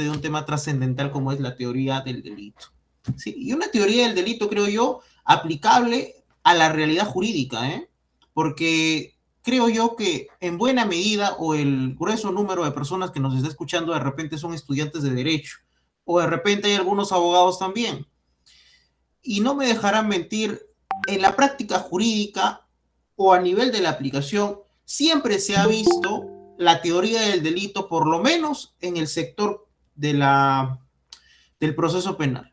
de un tema trascendental como es la teoría del delito. ¿Sí? Y una teoría del delito, creo yo, aplicable a la realidad jurídica, porque creo yo que en buena medida, o el grueso número de personas que nos está escuchando de repente son estudiantes de derecho, o de repente hay algunos abogados también. Y no me dejarán mentir, en la práctica jurídica o a nivel de la aplicación, siempre se ha visto la teoría del delito, por lo menos en el sector del proceso penal.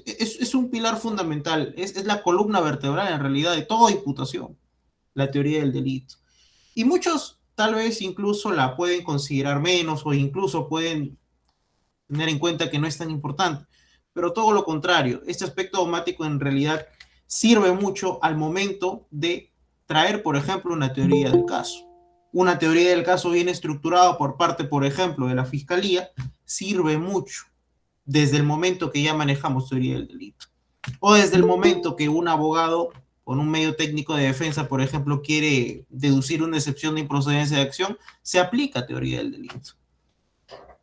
Es un pilar fundamental, es la columna vertebral en realidad de toda imputación, la teoría del delito. Y muchos tal vez incluso la pueden considerar menos o incluso pueden tener en cuenta que no es tan importante, pero todo lo contrario, este aspecto dogmático en realidad sirve mucho al momento de traer, por ejemplo, una teoría del caso. Una teoría del caso bien estructurada por parte, por ejemplo, de la Fiscalía, sirve mucho desde el momento que ya manejamos teoría del delito. O desde el momento que un abogado con un medio técnico de defensa, por ejemplo, quiere deducir una excepción de improcedencia de acción, se aplica teoría del delito.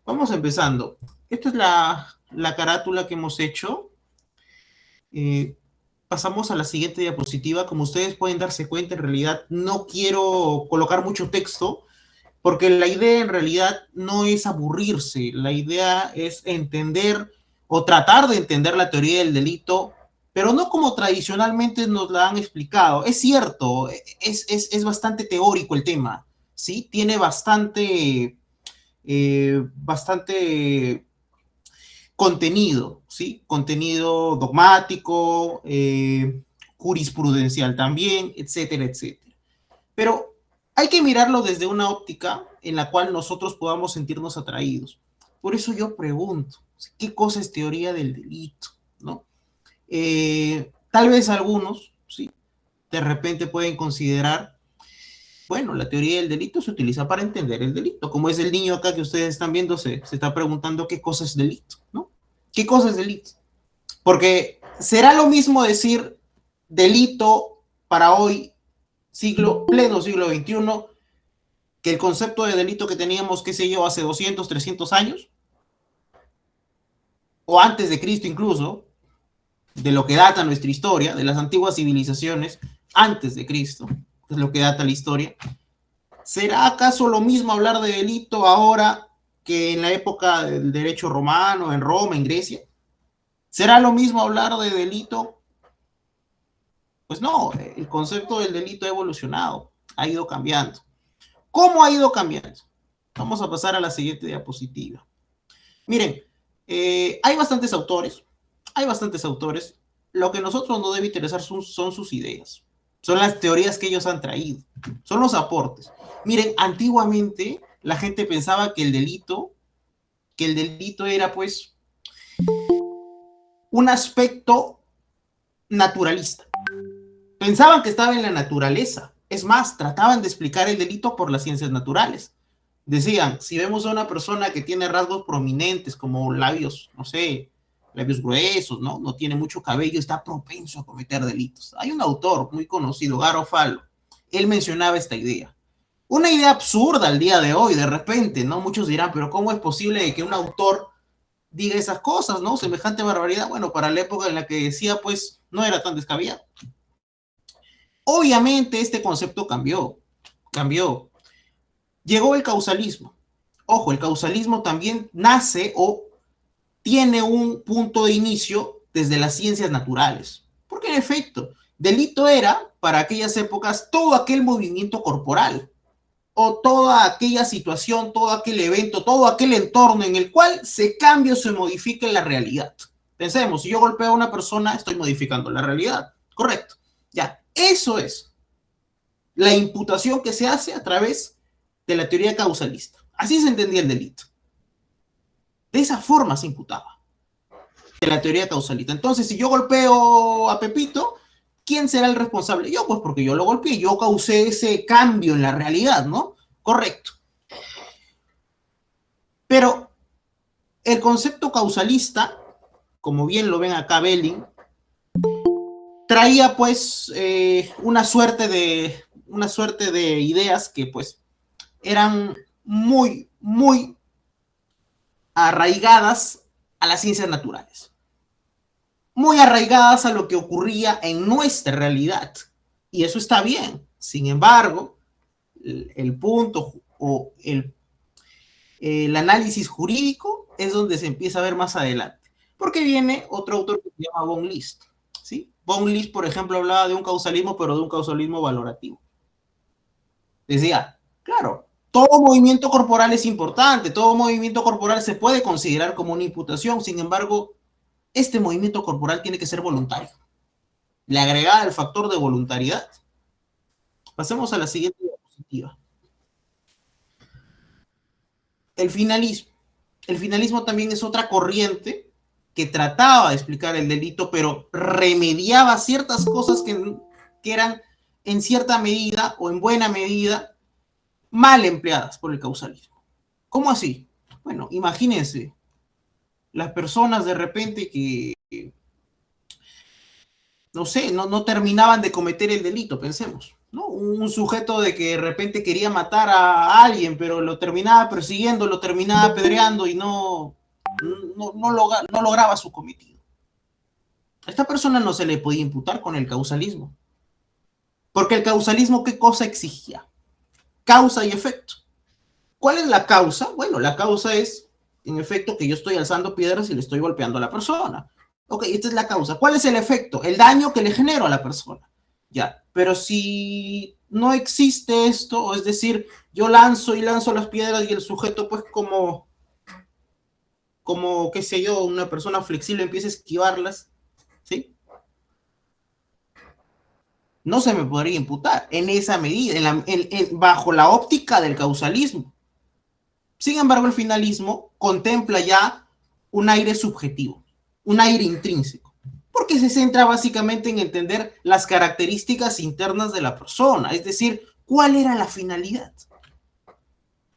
Vamos empezando. Esta es la carátula que hemos hecho. Pasamos a la siguiente diapositiva. Como ustedes pueden darse cuenta, en realidad no quiero colocar mucho texto, porque la idea en realidad no es aburrirse, la idea es entender o tratar de entender la teoría del delito, pero no como tradicionalmente nos la han explicado. Es cierto, es bastante teórico el tema, ¿sí? Tiene bastante contenido, ¿sí? Contenido dogmático, jurisprudencial también, etcétera, etcétera. Pero hay que mirarlo desde una óptica en la cual nosotros podamos sentirnos atraídos. Por eso yo pregunto, ¿qué cosa es teoría del delito? ¿No? Tal vez algunos, ¿sí? De repente pueden considerar, bueno, la teoría del delito se utiliza para entender el delito, como es el niño acá que ustedes están viendo, se está preguntando qué cosa es delito, ¿no? ¿Qué cosa es delito? Porque será lo mismo decir delito para hoy, pleno siglo XXI, que el concepto de delito que teníamos, qué sé yo, hace 200, 300 años, o antes de Cristo incluso, de lo que data nuestra historia, de las antiguas civilizaciones, antes de Cristo, es lo que data la historia. ¿Será acaso lo mismo hablar de delito ahora que en la época del derecho romano, en Roma, en Grecia? ¿Será lo mismo hablar de delito? Pues no, el concepto del delito ha evolucionado, ha ido cambiando. ¿Cómo ha ido cambiando? Vamos a pasar a la siguiente diapositiva. Miren, hay bastantes autores, Lo que a nosotros nos debe interesar son sus ideas, son las teorías que ellos han traído, son los aportes. Miren, antiguamente la gente pensaba que el delito era pues un aspecto naturalista. Pensaban que estaba en la naturaleza. Es más, trataban de explicar el delito por las ciencias naturales. Decían, si vemos a una persona que tiene rasgos prominentes como labios, no sé, labios gruesos, ¿no? No tiene mucho cabello, está propenso a cometer delitos. Hay un autor muy conocido, Garofalo. Él mencionaba esta idea. Una idea absurda al día de hoy, de repente, ¿no? Muchos dirán, pero ¿cómo es posible que un autor diga esas cosas, ¿no? Semejante barbaridad. Bueno, para la época en la que decía, pues, no era tan descabellado. Obviamente este concepto cambió. Llegó el causalismo. Ojo, el causalismo también nace o tiene un punto de inicio desde las ciencias naturales. Porque en efecto, delito era, para aquellas épocas, todo aquel movimiento corporal o toda aquella situación, todo aquel evento, todo aquel entorno en el cual se cambia o se modifica la realidad. Pensemos, si yo golpeo a una persona, estoy modificando la realidad. Correcto. Ya, eso es la imputación que se hace a través de la teoría causalista. Así se entendía el delito. De esa forma se imputaba, de la teoría causalista. Entonces, si yo golpeo a Pepito, ¿quién será el responsable? Yo, pues porque yo lo golpeé, yo causé ese cambio en la realidad, ¿no? Correcto. Pero el concepto causalista, como bien lo ven acá Belling, traía pues una suerte de ideas que pues eran muy arraigadas a las ciencias naturales, muy arraigadas a lo que ocurría en nuestra realidad. Y eso está bien. Sin embargo, el punto o el análisis jurídico es donde se empieza a ver más adelante. Porque viene otro autor que se llama von List. ¿Sí? Von List, por ejemplo, hablaba de un causalismo, pero de un causalismo valorativo. Decía, claro, todo movimiento corporal es importante, todo movimiento corporal se puede considerar como una imputación, sin embargo, este movimiento corporal tiene que ser voluntario. Le agregaba el factor de voluntariedad. Pasemos a la siguiente diapositiva. El finalismo. El finalismo también es otra corriente que trataba de explicar el delito, pero remediaba ciertas cosas que eran en cierta medida o en buena medida mal empleadas por el causalismo. ¿Cómo así? Bueno, imagínense, las personas de repente que, no sé, no terminaban de cometer el delito, pensemos, ¿no? Un sujeto de que de repente quería matar a alguien, pero lo terminaba persiguiendo, lo terminaba apedreando y no lograba su cometido. A esta persona no se le podía imputar con el causalismo. Porque el causalismo, ¿qué cosa exigía? Causa y efecto. ¿Cuál es la causa? Bueno, la causa es, en efecto, que yo estoy alzando piedras y le estoy golpeando a la persona. Ok, esta es la causa. ¿Cuál es el efecto? El daño que le genero a la persona. Ya, pero si no existe esto, es decir, yo lanzo y lanzo las piedras y el sujeto, pues como, qué sé yo, una persona flexible empieza a esquivarlas, ¿sí? No se me podría imputar en esa medida, bajo la óptica del causalismo. Sin embargo, el finalismo contempla ya un aire subjetivo, un aire intrínseco, porque se centra básicamente en entender las características internas de la persona, es decir, cuál era la finalidad.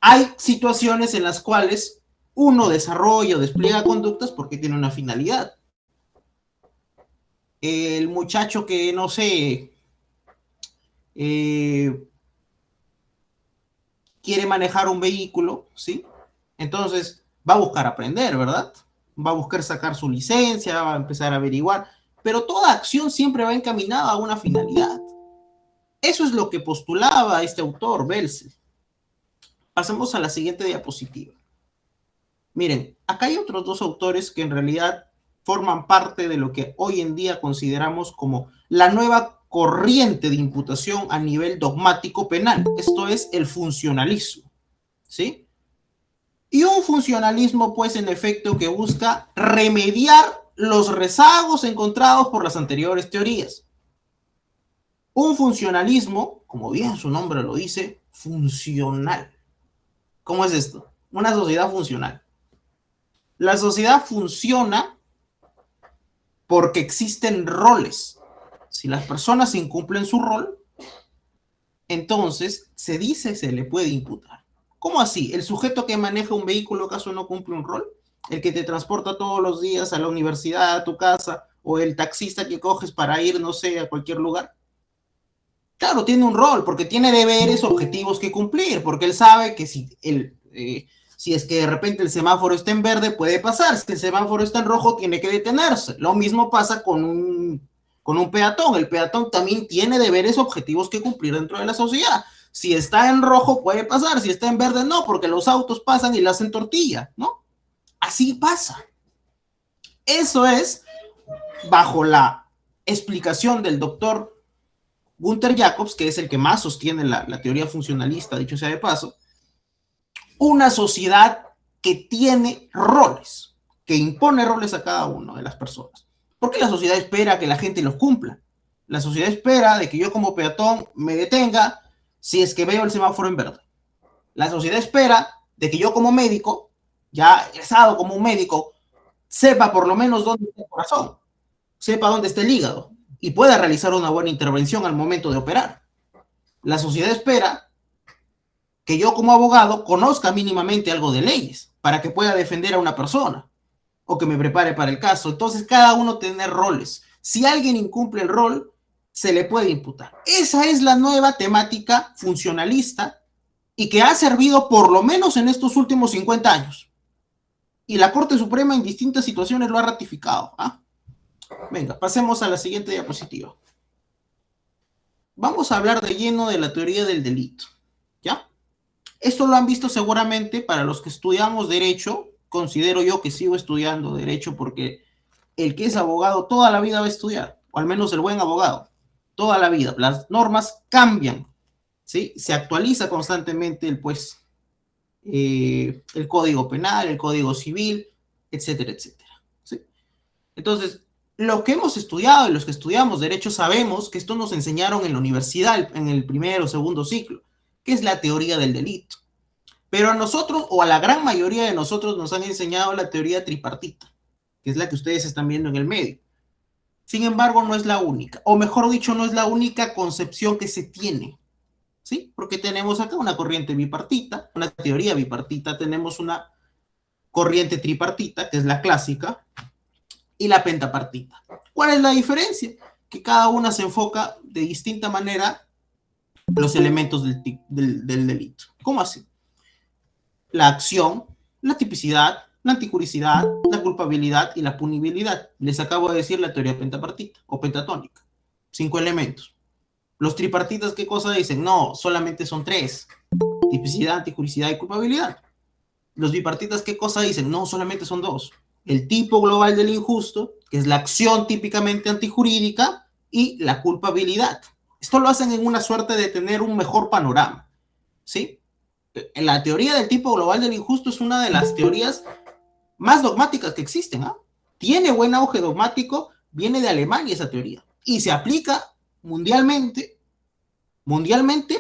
Hay situaciones en las cuales uno desarrolla o despliega conductas porque tiene una finalidad. El muchacho que, no sé, quiere manejar un vehículo, ¿sí? Entonces va a buscar aprender, ¿verdad? Va a buscar sacar su licencia, va a empezar a averiguar, pero toda acción siempre va encaminada a una finalidad. Eso es lo que postulaba este autor, Belzel. Pasemos a la siguiente diapositiva. Miren, acá hay otros dos autores que en realidad forman parte de lo que hoy en día consideramos como la nueva corriente de imputación a nivel dogmático penal. Esto es el funcionalismo, ¿sí? Y un funcionalismo, pues, en efecto, que busca remediar los rezagos encontrados por las anteriores teorías. Un funcionalismo, como bien su nombre lo dice, funcional. ¿Cómo es esto? Una sociedad funcional. La sociedad funciona porque existen roles. Si las personas incumplen su rol, entonces se le puede imputar. ¿Cómo así? ¿El sujeto que maneja un vehículo acaso no cumple un rol? ¿El que te transporta todos los días a la universidad, a tu casa, o el taxista que coges para ir, no sé, a cualquier lugar? Claro, tiene un rol, porque tiene deberes, objetivos que cumplir, porque él sabe que si es que de repente el semáforo está en verde, puede pasar. Si el semáforo está en rojo, tiene que detenerse. Lo mismo pasa con un peatón. El peatón también tiene deberes, objetivos que cumplir dentro de la sociedad. Si está en rojo, puede pasar. Si está en verde, no, porque los autos pasan y le hacen tortilla, ¿no? Así pasa. Eso es bajo la explicación del doctor Gunther Jacobs, que es el que más sostiene la teoría funcionalista, dicho sea de paso, una sociedad que tiene roles, que impone roles a cada una de las personas. Porque la sociedad espera que la gente los cumpla. La sociedad espera de que yo como peatón me detenga si es que veo el semáforo en verde. La sociedad espera de que yo como médico, ya egresado como un médico, sepa por lo menos dónde está el corazón, sepa dónde está el hígado y pueda realizar una buena intervención al momento de operar. La sociedad espera que yo como abogado conozca mínimamente algo de leyes para que pueda defender a una persona o que me prepare para el caso. Entonces cada uno tiene roles. Si alguien incumple el rol, se le puede imputar. Esa es la nueva temática funcionalista y que ha servido por lo menos en estos últimos 50 años. Y la Corte Suprema en distintas situaciones lo ha ratificado. ¿Ah? Venga, pasemos a la siguiente diapositiva. Vamos a hablar de lleno de la teoría del delito. ¿Ya? Esto lo han visto seguramente para los que estudiamos Derecho. Considero yo que sigo estudiando Derecho porque el que es abogado toda la vida va a estudiar, o al menos el buen abogado, toda la vida. Las normas cambian, ¿sí? Se actualiza constantemente el Código Penal, el Código Civil, etcétera, etcétera. ¿Sí? Entonces, los que hemos estudiado y los que estudiamos Derecho sabemos que esto nos enseñaron en la universidad, en el primer o segundo ciclo, que es la teoría del delito. Pero a nosotros, o a la gran mayoría de nosotros, nos han enseñado la teoría tripartita, que es la que ustedes están viendo en el medio. Sin embargo, no es la única, o mejor dicho, no es la única concepción que se tiene, ¿sí? Porque tenemos acá una corriente bipartita, una teoría bipartita, tenemos una corriente tripartita, que es la clásica, y la pentapartita. ¿Cuál es la diferencia? Que cada una se enfoca de distinta manera los elementos del delito. ¿Cómo así? La acción, la tipicidad, la antijuricidad, la culpabilidad y la punibilidad. Les acabo de decir la teoría pentapartita o pentatónica. 5 elementos. Los tripartitas, ¿qué cosa dicen? No, solamente son 3. Tipicidad, antijuricidad y culpabilidad. Los bipartitas, ¿qué cosa dicen? No, solamente son 2. El tipo global del injusto, que es la acción típicamente antijurídica, y la culpabilidad. Esto lo hacen en una suerte de tener un mejor panorama, ¿sí? La teoría del tipo global del injusto es una de las teorías más dogmáticas que existen. ¿Ah? Tiene buen auge dogmático, viene de Alemania esa teoría, y se aplica mundialmente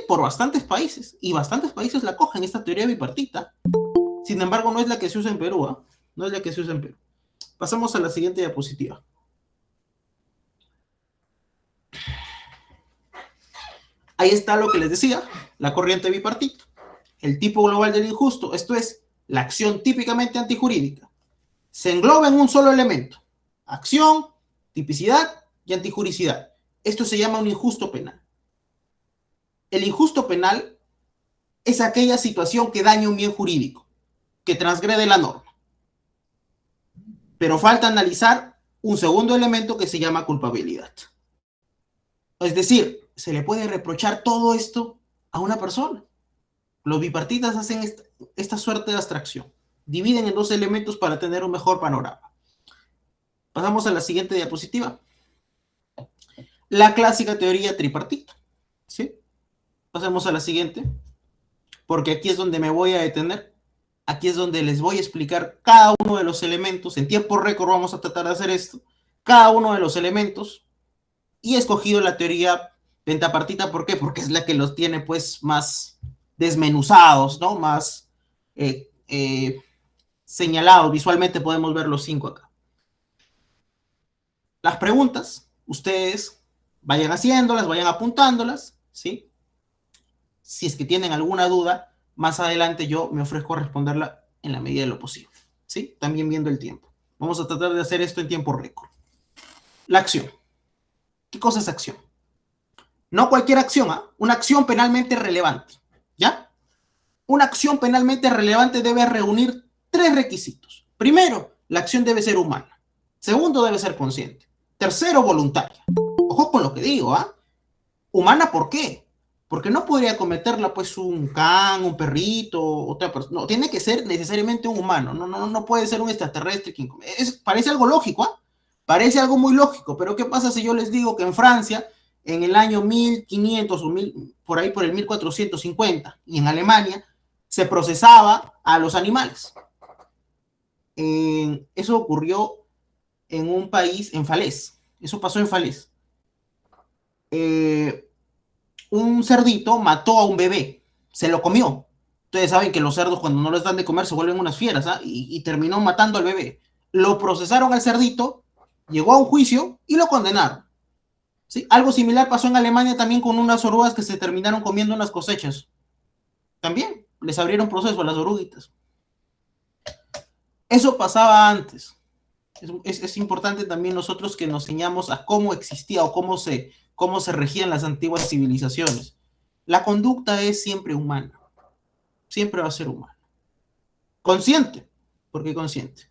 por bastantes países, y bastantes países la cogen, esta teoría bipartita. Sin embargo, no es la que se usa en Perú, ¿eh? No es la que se usa en Perú. Pasamos a la siguiente diapositiva. Ahí está lo que les decía, la corriente bipartita. El tipo global del injusto, esto es, la acción típicamente antijurídica, se engloba en un solo elemento. Acción, tipicidad y antijuricidad. Esto se llama un injusto penal. El injusto penal es aquella situación que daña un bien jurídico, que transgrede la norma. Pero falta analizar un segundo elemento que se llama culpabilidad. Es decir, se le puede reprochar todo esto a una persona. Los bipartitas hacen esta suerte de abstracción. Dividen en 2 elementos para tener un mejor panorama. Pasamos a la siguiente diapositiva. La clásica teoría tripartita. ¿Sí? Pasemos a la siguiente, porque aquí es donde me voy a detener. Aquí es donde les voy a explicar cada uno de los elementos. En tiempo récord vamos a tratar de hacer esto. Cada uno de los elementos. Y he escogido la teoría pentapartita. ¿Por qué? Porque es la que los tiene pues más desmenuzados, ¿no? Más señalados. Visualmente podemos ver los 5 acá. Las preguntas, ustedes vayan haciéndolas, vayan apuntándolas, ¿sí? Si es que tienen alguna duda, más adelante yo me ofrezco a responderla en la medida de lo posible, ¿sí? También viendo el tiempo. Vamos a tratar de hacer esto en tiempo récord. La acción. ¿Qué cosa es acción? No cualquier acción, ¿eh? Una acción penalmente relevante, ¿ya? Una acción penalmente relevante debe reunir 3 requisitos. Primero, la acción debe ser humana. Segundo, debe ser consciente. Tercero, voluntaria. Ojo con lo que digo, ¿ah? ¿Humana por qué? Porque no podría cometerla pues un can, un perrito, otra persona. No, tiene que ser necesariamente un humano. No puede ser un extraterrestre. Parece algo lógico, ¿ah? Parece algo muy lógico, pero ¿qué pasa si yo les digo que en Francia, en el año 1500 o 1000, por ahí por el 1450, y en Alemania, se procesaba a los animales? Eso ocurrió en un país, en Falaise. Eso pasó en Falaise. Un cerdito mató a un bebé, se lo comió. Ustedes saben que los cerdos cuando no les dan de comer se vuelven unas fieras, ¿ah? Y terminó matando al bebé. Lo procesaron al cerdito, llegó a un juicio y lo condenaron. ¿Sí? Algo similar pasó en Alemania también con unas orugas que se terminaron comiendo unas cosechas. También les abrieron proceso a las oruguitas. Eso pasaba antes. Es importante también nosotros que nos enseñamos a cómo existía o cómo se regían las antiguas civilizaciones. La conducta es siempre humana. Siempre va a ser humana. Consciente. ¿Por qué consciente?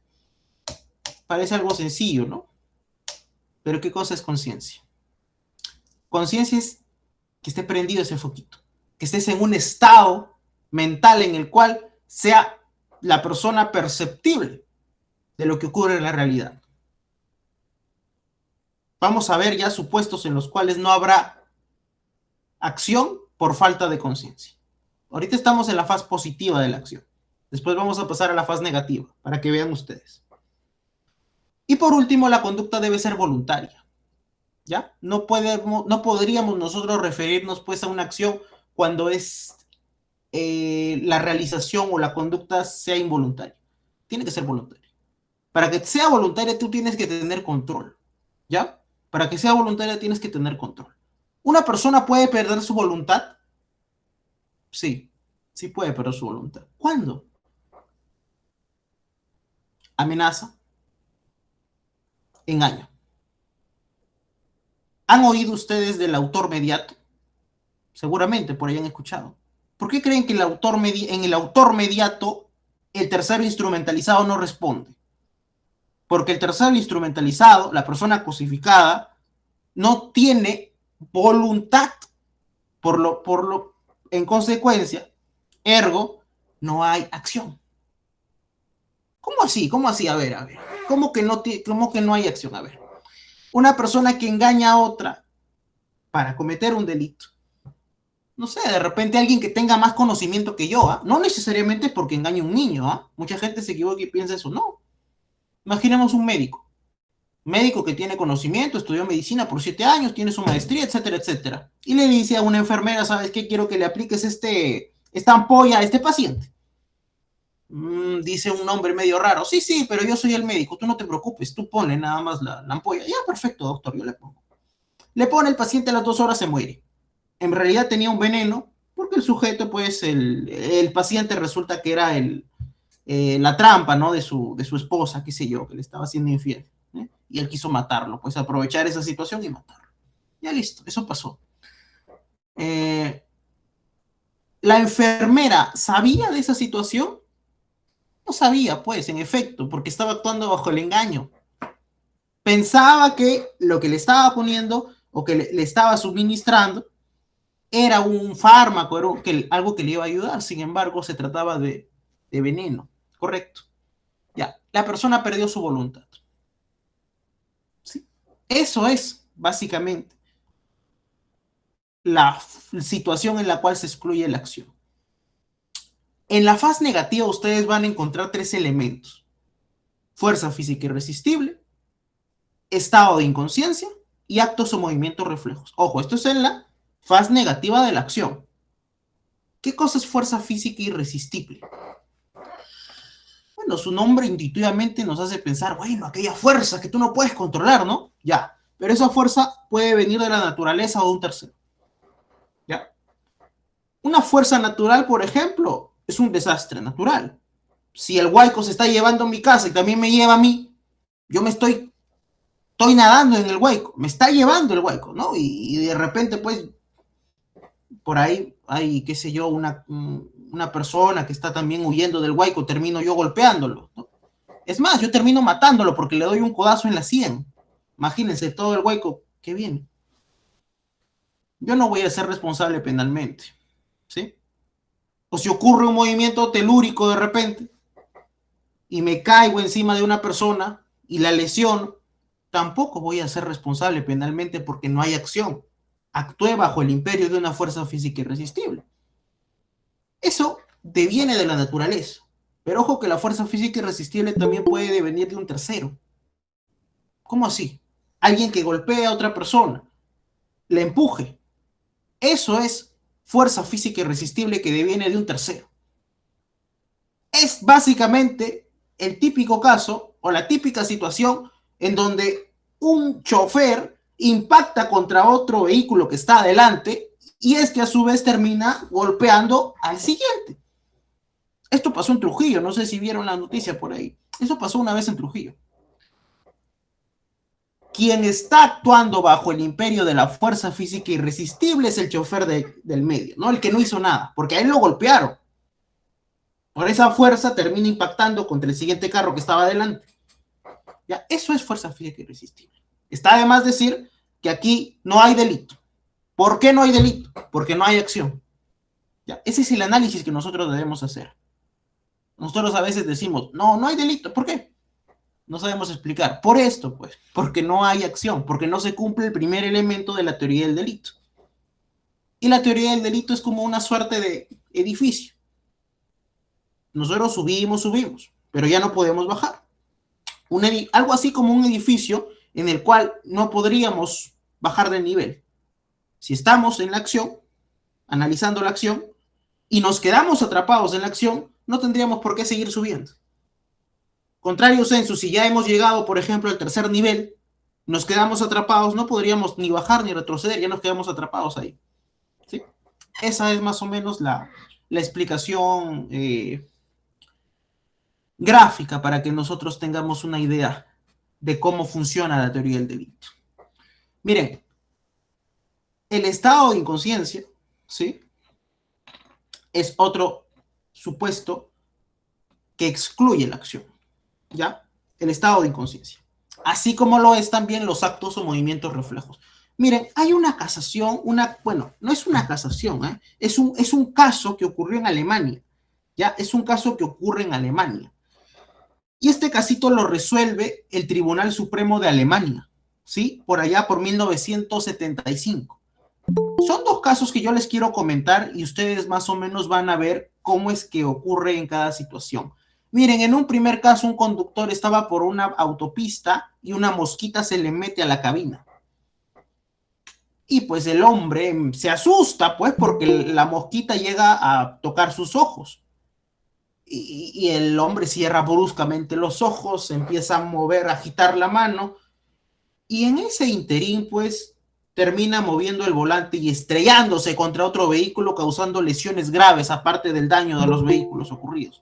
Parece algo sencillo, ¿no? Pero ¿qué cosa es conciencia? Conciencia es que esté prendido ese foquito, que estés en un estado mental en el cual sea la persona perceptible de lo que ocurre en la realidad. Vamos a ver ya supuestos en los cuales no habrá acción por falta de conciencia. Ahorita estamos en la fase positiva de la acción. Después vamos a pasar a la fase negativa, para que vean ustedes. Y por último, la conducta debe ser voluntaria. ¿Ya? No podríamos nosotros referirnos pues a una acción cuando es la realización o la conducta sea involuntaria. Tiene que ser voluntaria. Para que sea voluntaria tú tienes que tener control. ¿Ya? Para que sea voluntaria tienes que tener control. ¿Una persona puede perder su voluntad? Sí, sí puede perder su voluntad. ¿Cuándo? Amenaza, engaño. ¿Han oído ustedes del autor mediato? Seguramente por ahí han escuchado. ¿Por qué creen que en el autor mediato el tercero instrumentalizado no responde? Porque el tercero instrumentalizado, la persona cosificada, no tiene voluntad. En consecuencia, ergo, no hay acción. ¿Cómo así? ¿Cómo así? A ver. ¿Cómo que no hay acción? A ver. Una persona que engaña a otra para cometer un delito. No sé, de repente alguien que tenga más conocimiento que yo, ¿ah? No necesariamente porque engañe a un niño, ¿ah? Mucha gente se equivoca y piensa eso, no. Imaginemos un médico que tiene conocimiento, estudió medicina por 7 años, tiene su maestría, etcétera, etcétera. Y le dice a una enfermera, ¿sabes qué? Quiero que le apliques esta ampolla a este paciente. Dice un nombre medio raro. Sí, pero yo soy el médico, tú no te preocupes, tú ponle nada más la ampolla. Ya, perfecto, doctor, yo le pongo. Le pone el paciente, a las 2 horas se muere. En realidad tenía un veneno, porque el sujeto, pues, el paciente resulta que era la trampa, ¿no? De su esposa, qué sé yo, que le estaba haciendo infiel. Y él quiso matarlo, pues aprovechar esa situación y matarlo. Ya listo, eso pasó. ¿La enfermera sabía de esa situación? No sabía, pues, en efecto, porque estaba actuando bajo el engaño. Pensaba que lo que le estaba poniendo o que le estaba suministrando era un fármaco, era algo que le iba a ayudar. Sin embargo, se trataba de veneno. Correcto. Ya, la persona perdió su voluntad. ¿Sí? Eso es, básicamente, la situación en la cual se excluye la acción. En la fase negativa ustedes van a encontrar 3 elementos. Fuerza física irresistible, estado de inconsciencia y actos o movimientos reflejos. Ojo, esto es en la fase negativa de la acción. ¿Qué cosa es fuerza física irresistible? Bueno, su nombre intuitivamente nos hace pensar, bueno, aquella fuerza que tú no puedes controlar, ¿no? Ya, pero esa fuerza puede venir de la naturaleza o de un tercero. ¿Ya? Una fuerza natural, por ejemplo, es un desastre natural. Si el huaico se está llevando mi casa y también me lleva a mí, yo estoy nadando en el huaico, me está llevando el huaico, ¿no? Y de repente, pues, por ahí hay, qué sé yo, una persona que está también huyendo del huaico, termino yo golpeándolo, ¿no? Es más, yo termino matándolo porque le doy un codazo en la sien. Imagínense todo el huaico que viene. Yo no voy a ser responsable penalmente, ¿sí? O si ocurre un movimiento telúrico de repente y me caigo encima de una persona y la lesiono, tampoco voy a ser responsable penalmente porque no hay acción. Actué bajo el imperio de una fuerza física irresistible. Eso deviene de la naturaleza. Pero ojo que la fuerza física irresistible también puede devenir de un tercero. ¿Cómo así? Alguien que golpea a otra persona, le empuje. Eso es fuerza física irresistible que deviene de un tercero. Es básicamente el típico caso o la típica situación en donde un chofer impacta contra otro vehículo que está adelante y este a su vez termina golpeando al siguiente. Esto pasó en Trujillo, no sé si vieron la noticia por ahí. Eso pasó una vez en Trujillo. Quien está actuando bajo el imperio de la fuerza física irresistible es el chofer del medio, ¿no? El que no hizo nada, porque a él lo golpearon. Por esa fuerza termina impactando contra el siguiente carro que estaba adelante. ¿Ya? Eso es fuerza física irresistible. Está de más decir que aquí no hay delito. ¿Por qué no hay delito? Porque no hay acción. ¿Ya? Ese es el análisis que nosotros debemos hacer. Nosotros a veces decimos, no, no hay delito. ¿Por qué? No sabemos explicar. Por esto, pues, porque no hay acción, porque no se cumple el primer elemento de la teoría del delito. Y la teoría del delito es como una suerte de edificio. Nosotros subimos, pero ya no podemos bajar. Algo así como un edificio en el cual no podríamos bajar de nivel. Si estamos en la acción, analizando la acción, y nos quedamos atrapados en la acción, no tendríamos por qué seguir subiendo. Contrario sensu, si ya hemos llegado, por ejemplo, al tercer nivel, nos quedamos atrapados, no podríamos ni bajar ni retroceder, ya nos quedamos atrapados ahí. ¿Sí? Esa es más o menos la explicación gráfica para que nosotros tengamos una idea de cómo funciona la teoría del delito. Miren, el estado de inconsciencia, ¿sí?, es otro supuesto que excluye la acción, ¿ya? El estado de inconsciencia. Así como lo es también los actos o movimientos reflejos. Miren, hay una casación, bueno, no es una casación, es un caso que ocurrió en Alemania, ¿ya? Es un caso que ocurre en Alemania. Y este casito lo resuelve el Tribunal Supremo de Alemania, ¿sí? Por allá por 1975. Son dos casos que yo les quiero comentar y ustedes más o menos van a ver cómo es que ocurre en cada situación. Miren, en un primer caso un conductor estaba por una autopista y una mosquita se le mete a la cabina. Y pues el hombre se asusta, pues, porque la mosquita llega a tocar sus ojos. Y el hombre cierra bruscamente los ojos, empieza a mover, a agitar la mano. Y en ese interín, pues, termina moviendo el volante y estrellándose contra otro vehículo, causando lesiones graves, aparte del daño de los vehículos ocurridos.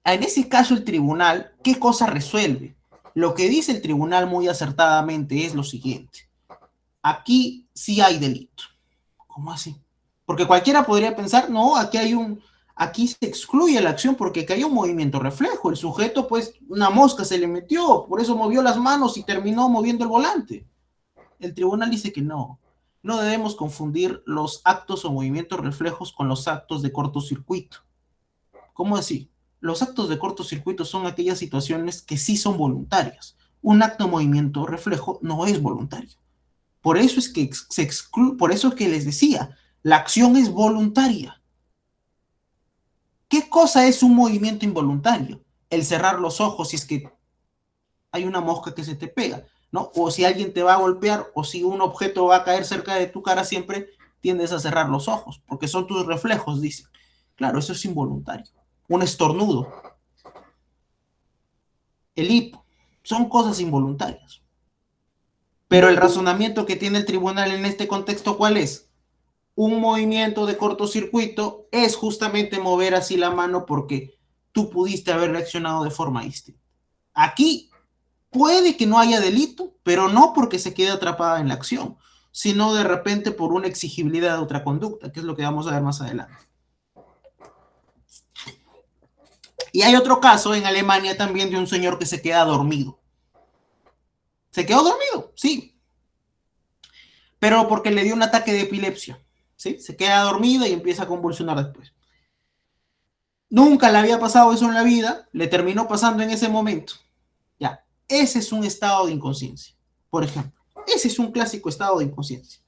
En ese caso, el tribunal, ¿qué cosa resuelve? Lo que dice el tribunal muy acertadamente es lo siguiente. Aquí sí hay delito. ¿Cómo así? Porque cualquiera podría pensar, no, aquí se excluye la acción porque aquí hay un movimiento reflejo. El sujeto, pues, una mosca se le metió, por eso movió las manos y terminó moviendo el volante. El tribunal dice que no. No debemos confundir los actos o movimientos reflejos con los actos de cortocircuito. ¿Cómo así? Los actos de cortocircuito son aquellas situaciones que sí son voluntarias. Un acto de movimiento reflejo no es voluntario. Por eso es que por eso es que les decía, la acción es voluntaria. ¿Qué cosa es un movimiento involuntario? El cerrar los ojos si es que hay una mosca que se te pega, ¿no? O si alguien te va a golpear o si un objeto va a caer cerca de tu cara, siempre tiendes a cerrar los ojos, porque son tus reflejos, dicen. Claro, eso es involuntario. Un estornudo, el hipo, son cosas involuntarias. Pero el razonamiento que tiene el tribunal en este contexto, ¿cuál es? Un movimiento de cortocircuito es justamente mover así la mano porque tú pudiste haber reaccionado de forma distinta. Aquí puede que no haya delito, pero no porque se quede atrapada en la acción, sino de repente por una exigibilidad de otra conducta, que es lo que vamos a ver más adelante. Y hay otro caso en Alemania también de un señor que se queda dormido. Se quedó dormido, sí, pero porque le dio un ataque de epilepsia, ¿sí? Se queda dormido y empieza a convulsionar después. Nunca le había pasado eso en la vida, le terminó pasando en ese momento. Ya, ese es un estado de inconsciencia, por ejemplo. Ese es un clásico estado de inconsciencia.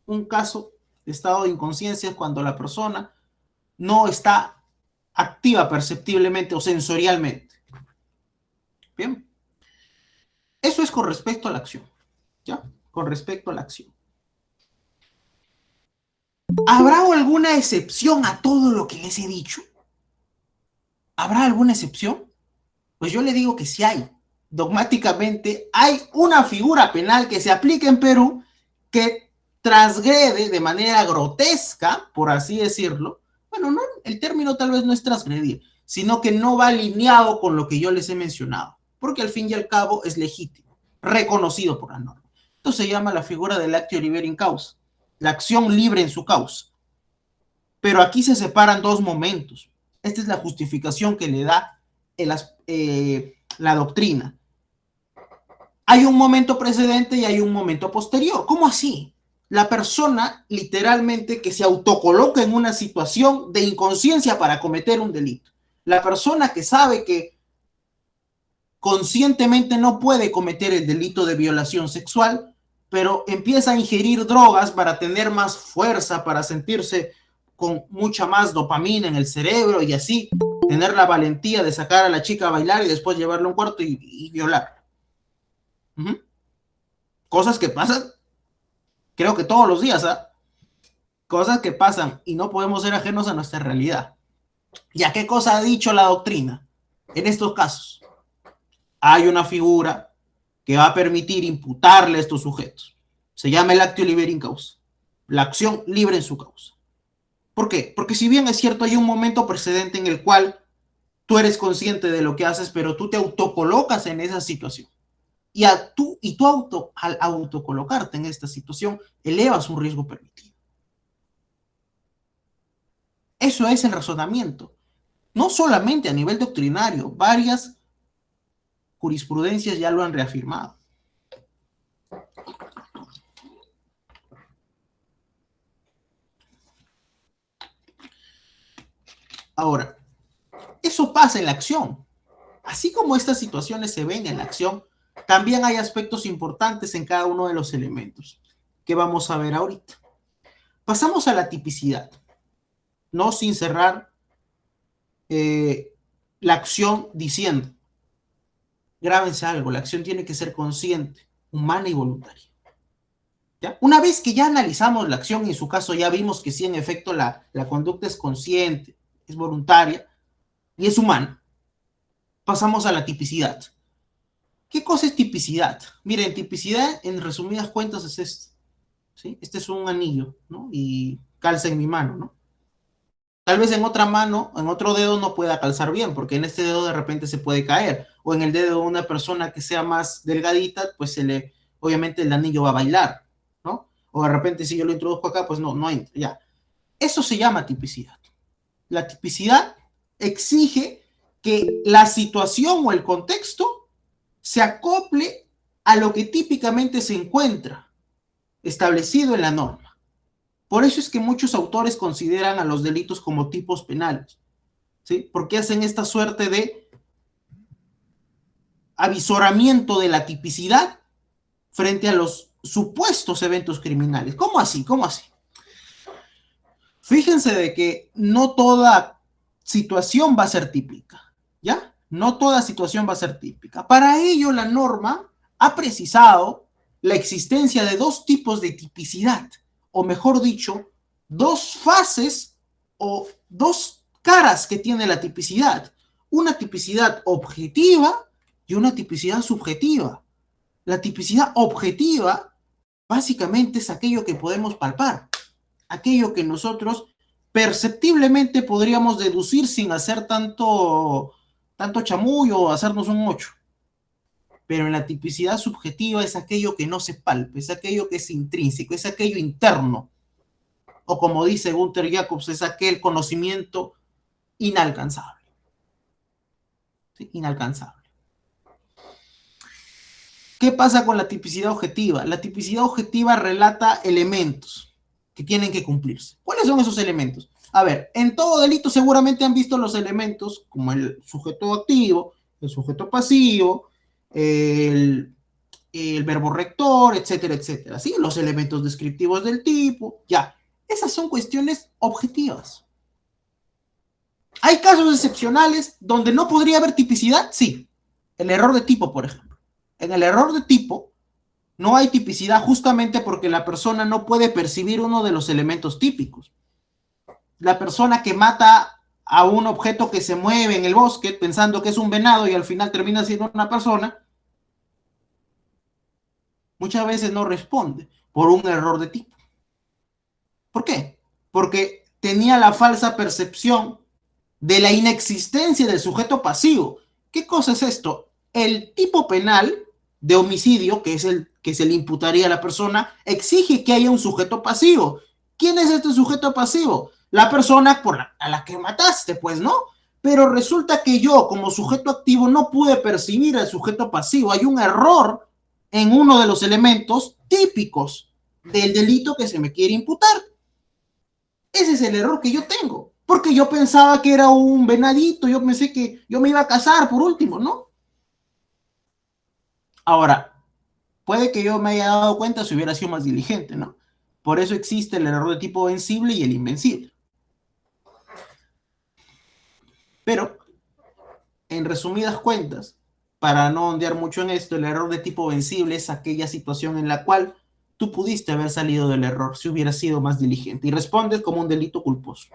Un caso de estado de inconsciencia es cuando la persona no está activa perceptiblemente o sensorialmente. Bien. Eso es con respecto a la acción. ¿Ya? Con respecto a la acción. ¿Habrá alguna excepción a todo lo que les he dicho? ¿Habrá alguna excepción? Pues yo le digo que sí hay. Dogmáticamente hay una figura penal que se aplica en Perú que transgrede de manera grotesca, por así decirlo. Bueno, no, el término tal vez no es transgredir, sino que no va alineado con lo que yo les he mencionado, porque al fin y al cabo es legítimo, reconocido por la norma. Esto se llama la figura del actio liberi in causa, la acción libre en su causa. Pero aquí se separan dos momentos. Esta es la justificación que le da la doctrina. Hay un momento precedente y hay un momento posterior. ¿Cómo así? La persona literalmente que se autocoloca en una situación de inconsciencia para cometer un delito. La persona que sabe que conscientemente no puede cometer el delito de violación sexual, pero empieza a ingerir drogas para tener más fuerza, para sentirse con mucha más dopamina en el cerebro y así tener la valentía de sacar a la chica a bailar y después llevarla a un cuarto y violar. Cosas que pasan, creo que todos los días, ¿ah? Cosas que pasan y no podemos ser ajenos a nuestra realidad. ¿Y a qué cosa ha dicho la doctrina en estos casos? Hay una figura que va a permitir imputarle a estos sujetos. Se llama el actio liberi in causa, la acción libre en su causa. ¿Por qué? Porque si bien es cierto, hay un momento precedente en el cual tú eres consciente de lo que haces, pero tú te autocolocas en esa situación. Y tú al autocolocarte en esta situación, elevas un riesgo permitido. Eso es el razonamiento. No solamente a nivel doctrinario, varias jurisprudencias ya lo han reafirmado. Ahora, eso pasa en la acción. Así como estas situaciones se ven en la acción, también hay aspectos importantes en cada uno de los elementos que vamos a ver ahorita. Pasamos a la tipicidad, no sin cerrar la acción diciendo, grábense algo, la acción tiene que ser consciente, humana y voluntaria. ¿Ya? Una vez que ya analizamos la acción y en su caso ya vimos que sí, en efecto, la conducta es consciente, es voluntaria y es humana, pasamos a la tipicidad. ¿Qué cosa es tipicidad? Miren, tipicidad en resumidas cuentas es esto, ¿sí? Este es un anillo, ¿no? Y calza en mi mano, ¿no? Tal vez en otra mano, en otro dedo no pueda calzar bien, porque en este dedo de repente se puede caer, o en el dedo de una persona que sea más delgadita, pues obviamente el anillo va a bailar, ¿no? O de repente si yo lo introduzco acá, pues no entra, ya. Eso se llama tipicidad. La tipicidad exige que la situación o el contexto se acople a lo que típicamente se encuentra establecido en la norma. Por eso es que muchos autores consideran a los delitos como tipos penales, ¿sí? Porque hacen esta suerte de avisoramiento de la tipicidad frente a los supuestos eventos criminales. ¿Cómo así? ¿Cómo así? Fíjense de que no toda situación va a ser típica, ¿ya? No toda situación va a ser típica. Para ello, la norma ha precisado la existencia de dos tipos de tipicidad, o mejor dicho, dos fases o dos caras que tiene la tipicidad. Una tipicidad objetiva y una tipicidad subjetiva. La tipicidad objetiva básicamente es aquello que podemos palpar, aquello que nosotros perceptiblemente podríamos deducir sin hacer tanto chamullo o hacernos un 8. Pero en la tipicidad subjetiva es aquello que no se palpa, es aquello que es intrínseco, es aquello interno. O como dice Gunther Jacobs, es aquel conocimiento inalcanzable. ¿Sí? Inalcanzable. ¿Qué pasa con la tipicidad objetiva? La tipicidad objetiva relata elementos que tienen que cumplirse. ¿Cuáles son esos elementos? A ver, en todo delito seguramente han visto los elementos como el sujeto activo, el sujeto pasivo, el verbo rector, etcétera, etcétera. ¿Sí? Los elementos descriptivos del tipo, ya. Esas son cuestiones objetivas. ¿Hay casos excepcionales donde no podría haber tipicidad? Sí. El error de tipo, por ejemplo. En el error de tipo no hay tipicidad justamente porque la persona no puede percibir uno de los elementos típicos. La persona que mata a un objeto que se mueve en el bosque pensando que es un venado y al final termina siendo una persona, muchas veces no responde por un error de tipo. ¿Por qué? Porque tenía la falsa percepción de la inexistencia del sujeto pasivo. ¿Qué cosa es esto? El tipo penal de homicidio, que es el que se le imputaría a la persona, exige que haya un sujeto pasivo. ¿Quién es este sujeto pasivo? la persona a la que mataste, pues, ¿no? Pero resulta que yo, como sujeto activo, no pude percibir al sujeto pasivo. Hay un error en uno de los elementos típicos del delito que se me quiere imputar. Ese es el error que yo tengo, porque yo pensaba que era un venadito, yo pensé que yo me iba a casar por último, ¿no? Ahora, puede que yo me haya dado cuenta si hubiera sido más diligente, ¿no? Por eso existe el error de tipo vencible y el invencible. Pero, en resumidas cuentas, para no ondear mucho en esto, el error de tipo vencible es aquella situación en la cual tú pudiste haber salido del error si hubieras sido más diligente y respondes como un delito culposo.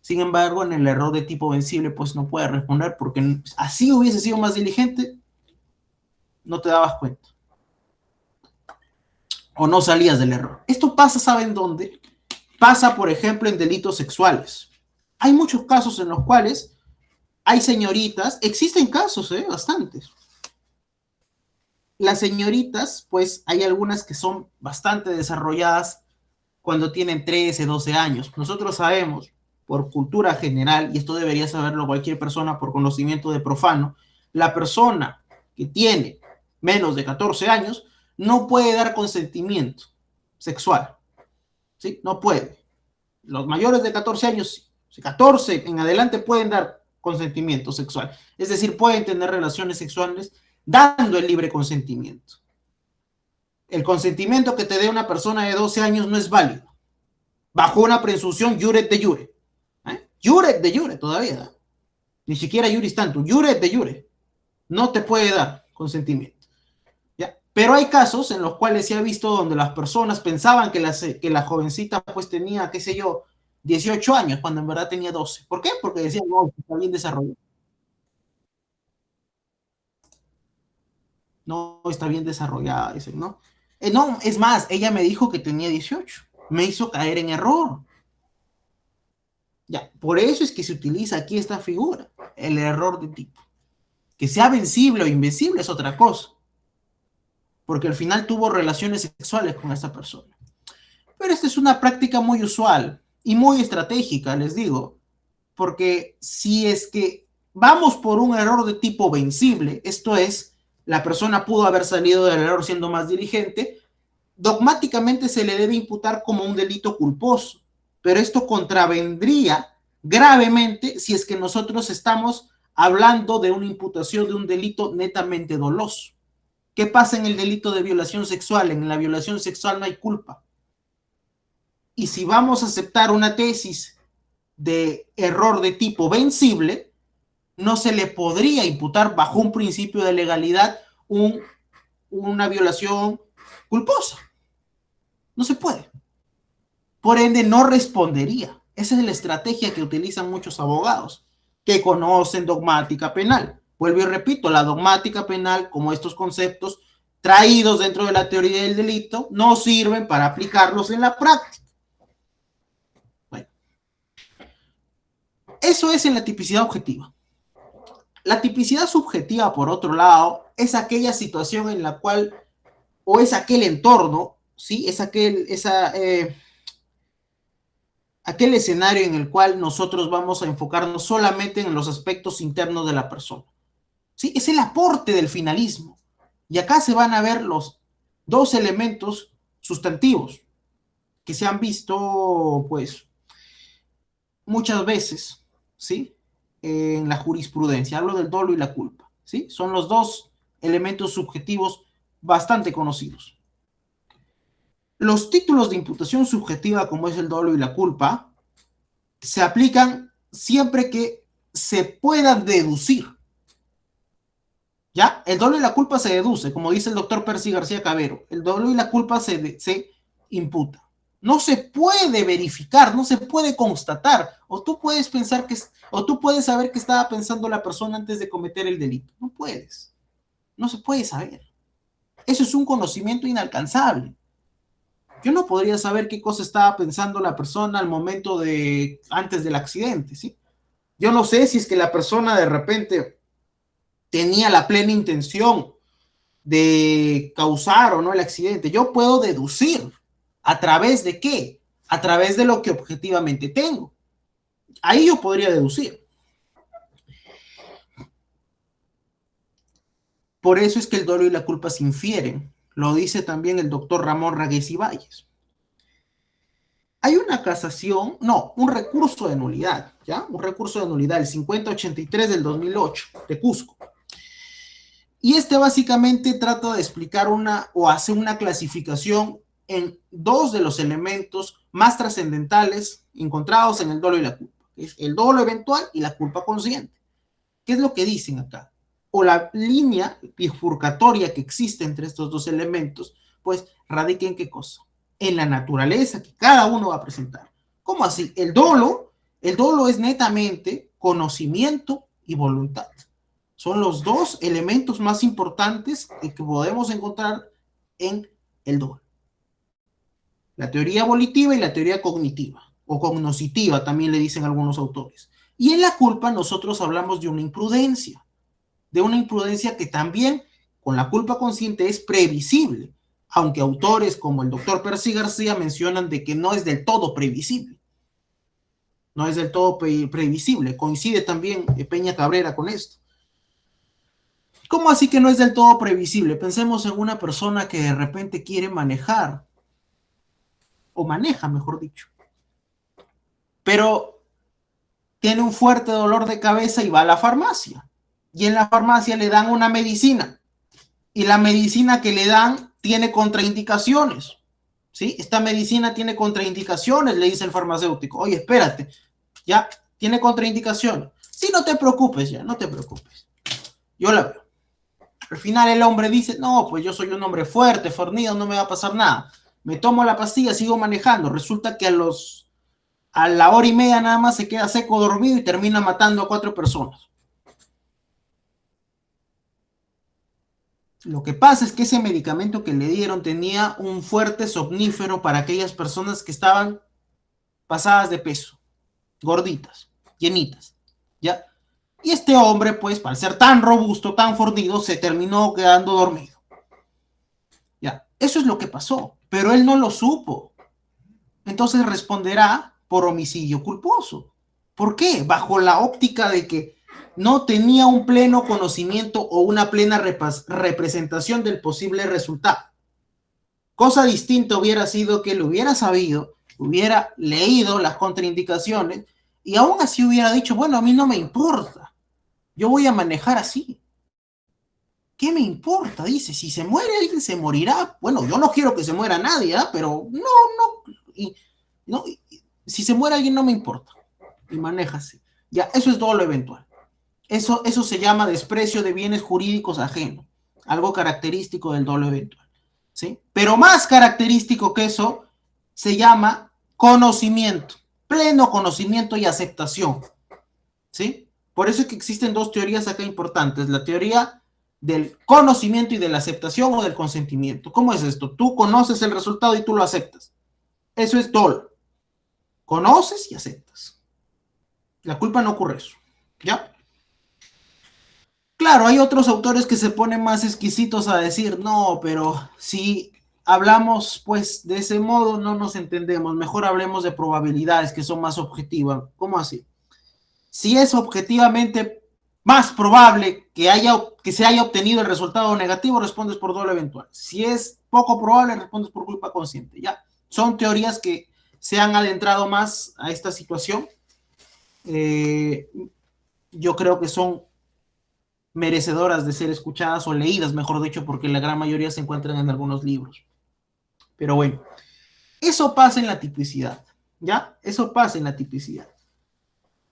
Sin embargo, en el error de tipo vencible, pues no puedes responder porque así hubiese sido más diligente, no te dabas cuenta o no salías del error. Esto pasa, ¿saben dónde? Pasa, por ejemplo, en delitos sexuales. Hay muchos casos en los cuales hay señoritas, existen casos, bastantes. Las señoritas, pues hay algunas que son bastante desarrolladas cuando tienen 13, 12 años. Nosotros sabemos, por cultura general, y esto debería saberlo cualquier persona por conocimiento de profano, la persona que tiene menos de 14 años no puede dar consentimiento sexual, ¿sí? No puede. Los mayores de 14 años, 14 en adelante pueden dar consentimiento sexual, es decir, pueden tener relaciones sexuales dando el libre consentimiento. El consentimiento que te dé una persona de 12 años no es válido, bajo una presunción juret de jure. Juret de jure todavía, ¿eh? Ni siquiera juris tanto, juret de jure. No te puede dar consentimiento. ¿Ya? Pero hay casos en los cuales se ha visto donde las personas pensaban que la jovencita pues tenía, qué sé yo, 18 años, cuando en verdad tenía 12. ¿Por qué? Porque decían, no, está bien desarrollada. No, está bien desarrollada, dicen, ¿no? No, es más, ella me dijo que tenía 18. Me hizo caer en error. Ya, por eso es que se utiliza aquí esta figura, el error de tipo. Que sea vencible o invencible es otra cosa, porque al final tuvo relaciones sexuales con esta persona. Pero esta es una práctica muy usual y muy estratégica, les digo, porque si es que vamos por un error de tipo vencible, esto es, la persona pudo haber salido del error siendo más diligente, dogmáticamente se le debe imputar como un delito culposo, pero esto contravendría gravemente si es que nosotros estamos hablando de una imputación de un delito netamente doloso. ¿Qué pasa en el delito de violación sexual? En la violación sexual no hay culpa. Y si vamos a aceptar una tesis de error de tipo vencible, no se le podría imputar bajo un principio de legalidad una violación culposa. No se puede. Por ende, no respondería. Esa es la estrategia que utilizan muchos abogados que conocen dogmática penal. Vuelvo y repito, la dogmática penal, como estos conceptos traídos dentro de la teoría del delito, no sirven para aplicarlos en la práctica. Bueno, eso es en la tipicidad objetiva. La tipicidad subjetiva, por otro lado, es aquella situación en la cual, o es aquel entorno, ¿sí? Es aquel escenario en el cual nosotros vamos a enfocarnos solamente en los aspectos internos de la persona. ¿Sí? Es el aporte del finalismo. Y acá se van a ver los dos elementos sustantivos que se han visto, pues, muchas veces, ¿sí? En la jurisprudencia. Hablo del dolo y la culpa, ¿sí? Son los dos elementos subjetivos bastante conocidos. Los títulos de imputación subjetiva, como es el dolo y la culpa, se aplican siempre que se puedan deducir. ¿Ya? El dolo y la culpa se deduce, como dice el doctor Percy García Cabero. El dolo y la culpa se imputa. No se puede verificar, no se puede constatar. O tú puedes pensar o tú puedes saber qué estaba pensando la persona antes de cometer el delito. No puedes. No se puede saber. Eso es un conocimiento inalcanzable. Yo no podría saber qué cosa estaba pensando la persona al momento antes del accidente, ¿sí? Yo no sé si es que la persona de repente tenía la plena intención de causar o no el accidente. Yo puedo deducir a través de qué? a través de lo que objetivamente tengo. Ahí yo podría deducir. Por eso es que el dolo y la culpa se infieren. Lo dice también el doctor Ramón Ragués y Valles. Hay una casación, no, un recurso de nulidad, ¿ya? Un recurso de nulidad, el 5083 del 2008, de Cusco. Y este básicamente trata de explicar o hace una clasificación en dos de los elementos más trascendentales encontrados en el dolo y la culpa. Es el dolo eventual y la culpa consciente. ¿Qué es lo que dicen acá? O la línea bifurcatoria que existe entre estos dos elementos, pues radica en qué cosa? En la naturaleza que cada uno va a presentar. ¿Cómo así? El dolo es netamente conocimiento y voluntad. Son los dos elementos más importantes que podemos encontrar en el dolo. La teoría volitiva y la teoría cognitiva, o cognoscitiva también le dicen algunos autores. Y en la culpa nosotros hablamos de una imprudencia que también con la culpa consciente es previsible, aunque autores como el doctor Percy García mencionan de que no es del todo previsible. No es del todo previsible. Coincide también Peña Cabrera con esto. ¿Cómo así que no es del todo previsible? Pensemos en una persona que de repente quiere manejar, o maneja, mejor dicho, pero tiene un fuerte dolor de cabeza y va a la farmacia. Y en la farmacia le dan una medicina. Y la medicina que le dan tiene contraindicaciones. ¿Sí? Esta medicina tiene contraindicaciones, le dice el farmacéutico. Oye, espérate, ya tiene contraindicaciones. Sí, no te preocupes, ya, no te preocupes. Yo la veo. Al final el hombre dice, no, pues yo soy un hombre fuerte, fornido, no me va a pasar nada. Me tomo la pastilla, sigo manejando. Resulta que a la hora y media nada más se queda seco, dormido y termina matando a 4 personas. Lo que pasa es que ese medicamento que le dieron tenía un fuerte somnífero para aquellas personas que estaban pasadas de peso, gorditas, llenitas, ¿ya? Y este hombre, pues, para ser tan robusto, tan fornido, se terminó quedando dormido. Ya, eso es lo que pasó, pero él no lo supo. Entonces responderá por homicidio culposo. ¿Por qué? Bajo la óptica de que no tenía un pleno conocimiento o una plena representación del posible resultado. Cosa distinta hubiera sido que lo hubiera sabido, hubiera leído las contraindicaciones y aún así hubiera dicho, bueno, a mí no me importa, yo voy a manejar así. ¿Qué me importa? Dice, si se muere alguien, se morirá. Bueno, yo no quiero que se muera nadie, ¿eh? Pero no, si se muere alguien no me importa. Y maneja así. Ya, eso es dolo eventual. Eso se llama desprecio de bienes jurídicos ajenos, algo característico del dolo eventual, ¿sí? Pero más característico que eso se llama conocimiento, pleno conocimiento y aceptación, ¿sí? Por eso es que existen dos teorías acá importantes, la teoría del conocimiento y de la aceptación o del consentimiento. ¿Cómo es esto? Tú conoces el resultado y tú lo aceptas. Eso es dolo. Conoces y aceptas. La culpa no ocurre eso, ¿ya? Claro, hay otros autores que se ponen más exquisitos a decir, no, pero si hablamos pues de ese modo no nos entendemos, mejor hablemos de probabilidades que son más objetivas. ¿Cómo así? Si es objetivamente más probable que se haya obtenido el resultado negativo, respondes por dolo eventual. Si es poco probable, respondes por culpa consciente. Ya, son teorías que se han adentrado más a esta situación. Yo creo que son merecedoras de ser escuchadas o leídas, mejor dicho, porque la gran mayoría se encuentran en algunos libros. Pero bueno, eso pasa en la tipicidad, ¿ya? Eso pasa en la tipicidad.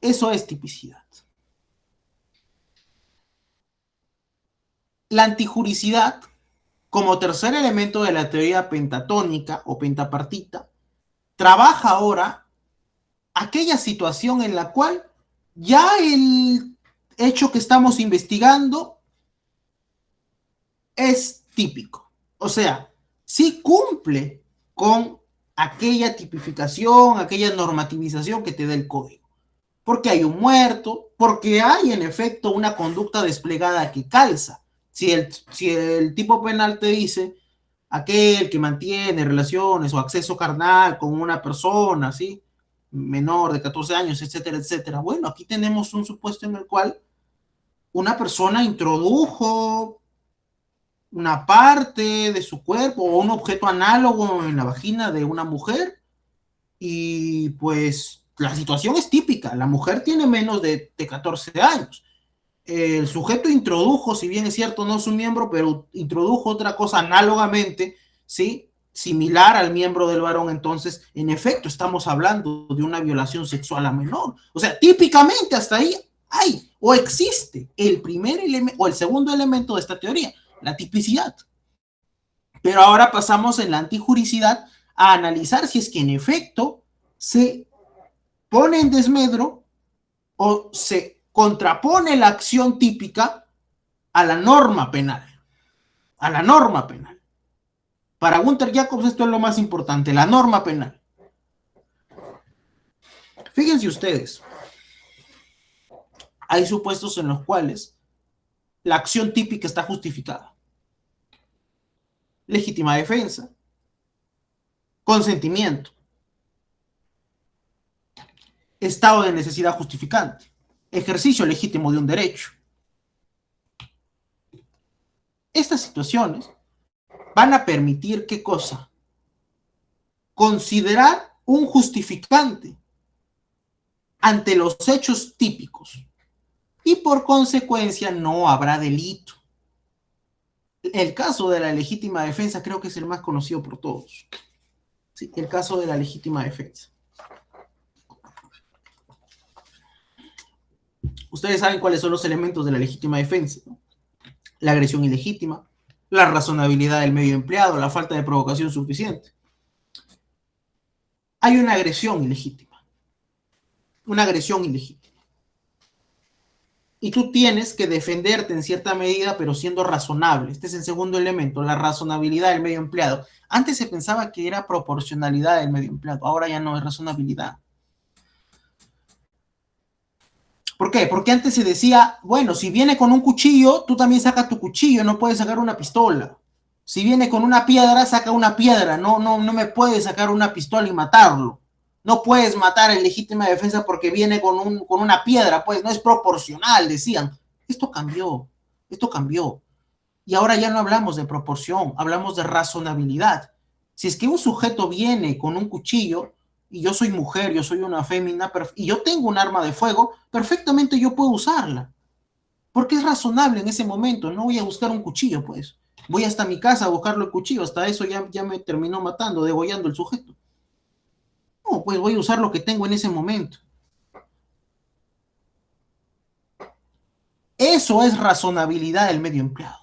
Eso es tipicidad. La antijuricidad, como tercer elemento de la teoría pentatónica o pentapartita, trabaja ahora aquella situación en la cual ya el hecho que estamos investigando es típico. O sea, sí cumple con aquella tipificación, aquella normativización que te da el código. Porque hay un muerto, porque hay en efecto una conducta desplegada que calza. Si el tipo penal te dice, aquel que mantiene relaciones o acceso carnal con una persona, ¿sí? Menor de 14 años, etcétera, etcétera. Bueno, aquí tenemos un supuesto en el cual una persona introdujo una parte de su cuerpo o un objeto análogo en la vagina de una mujer y pues la situación es típica. La mujer tiene menos de 14 años. El sujeto introdujo, si bien es cierto, no su miembro, pero introdujo otra cosa análogamente, ¿sí? Similar al miembro del varón. Entonces, en efecto, estamos hablando de una violación sexual a menor. O sea, típicamente hasta ahí hay o existe el primer elemento o el segundo elemento de esta teoría, la tipicidad. Pero ahora pasamos en la antijuricidad a analizar si es que en efecto se pone en desmedro o se contrapone la acción típica a la norma penal. A la norma penal. Para Gunther Jacobs esto es lo más importante, la norma penal. Fíjense ustedes, hay supuestos en los cuales la acción típica está justificada. Legítima defensa, consentimiento, estado de necesidad justificante, ejercicio legítimo de un derecho. Estas situaciones van a permitir, ¿qué cosa? Considerar un justificante ante los hechos típicos y por consecuencia no habrá delito. El caso de la legítima defensa creo que es el más conocido por todos. Sí, el caso de la legítima defensa. Ustedes saben cuáles son los elementos de la legítima defensa, ¿no? La agresión ilegítima, la razonabilidad del medio empleado, la falta de provocación suficiente. Hay una agresión ilegítima. Una agresión ilegítima. Y tú tienes que defenderte en cierta medida, pero siendo razonable. Este es el segundo elemento, la razonabilidad del medio empleado. Antes se pensaba que era proporcionalidad del medio empleado, ahora ya no es razonabilidad. ¿Por qué? Porque antes se decía, bueno, si viene con un cuchillo, tú también sacas tu cuchillo, no puedes sacar una pistola. Si viene con una piedra, saca una piedra, no me puedes sacar una pistola y matarlo. No puedes matar en legítima defensa porque viene con una piedra, pues no es proporcional, decían. Esto cambió, esto cambió. Y ahora ya no hablamos de proporción, hablamos de razonabilidad. Si es que un sujeto viene con un cuchillo, y yo soy mujer, yo soy una fémina, y yo tengo un arma de fuego, perfectamente yo puedo usarla. Porque es razonable en ese momento, no voy a buscar un cuchillo, pues. Voy hasta mi casa a buscarlo el cuchillo, hasta eso ya me terminó matando, degollando el sujeto. No, pues voy a usar lo que tengo en ese momento. Eso es razonabilidad del medio empleado.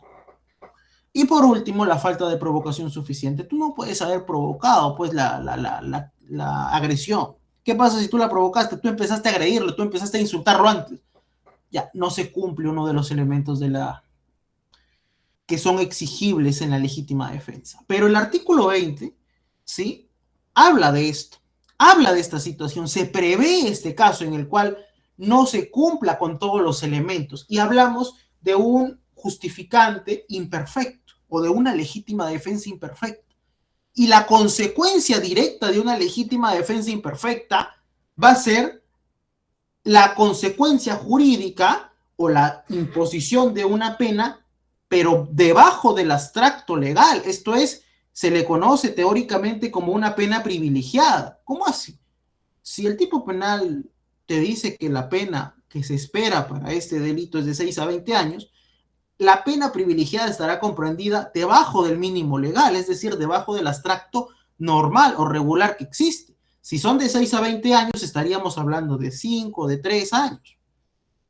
Y por último, la falta de provocación suficiente. Tú no puedes haber provocado pues la agresión. ¿Qué pasa si tú la provocaste? Tú empezaste a agredirlo, tú empezaste a insultarlo antes. Ya, no se cumple uno de los elementos de la que son exigibles en la legítima defensa. Pero el artículo 20, ¿sí? Habla de esto, habla de esta situación, se prevé este caso en el cual no se cumpla con todos los elementos y hablamos de un justificante imperfecto o de una legítima defensa imperfecta. Y la consecuencia directa de una legítima defensa imperfecta va a ser la consecuencia jurídica o la imposición de una pena, pero debajo del abstracto legal. Esto es, se le conoce teóricamente como una pena privilegiada. ¿Cómo así? Si el tipo penal te dice que la pena que se espera para este delito es de 6 a 20 años, la pena privilegiada estará comprendida debajo del mínimo legal, es decir, debajo del abstracto normal o regular que existe. Si son de 6 a 20 años, estaríamos hablando de 5, de 3 años.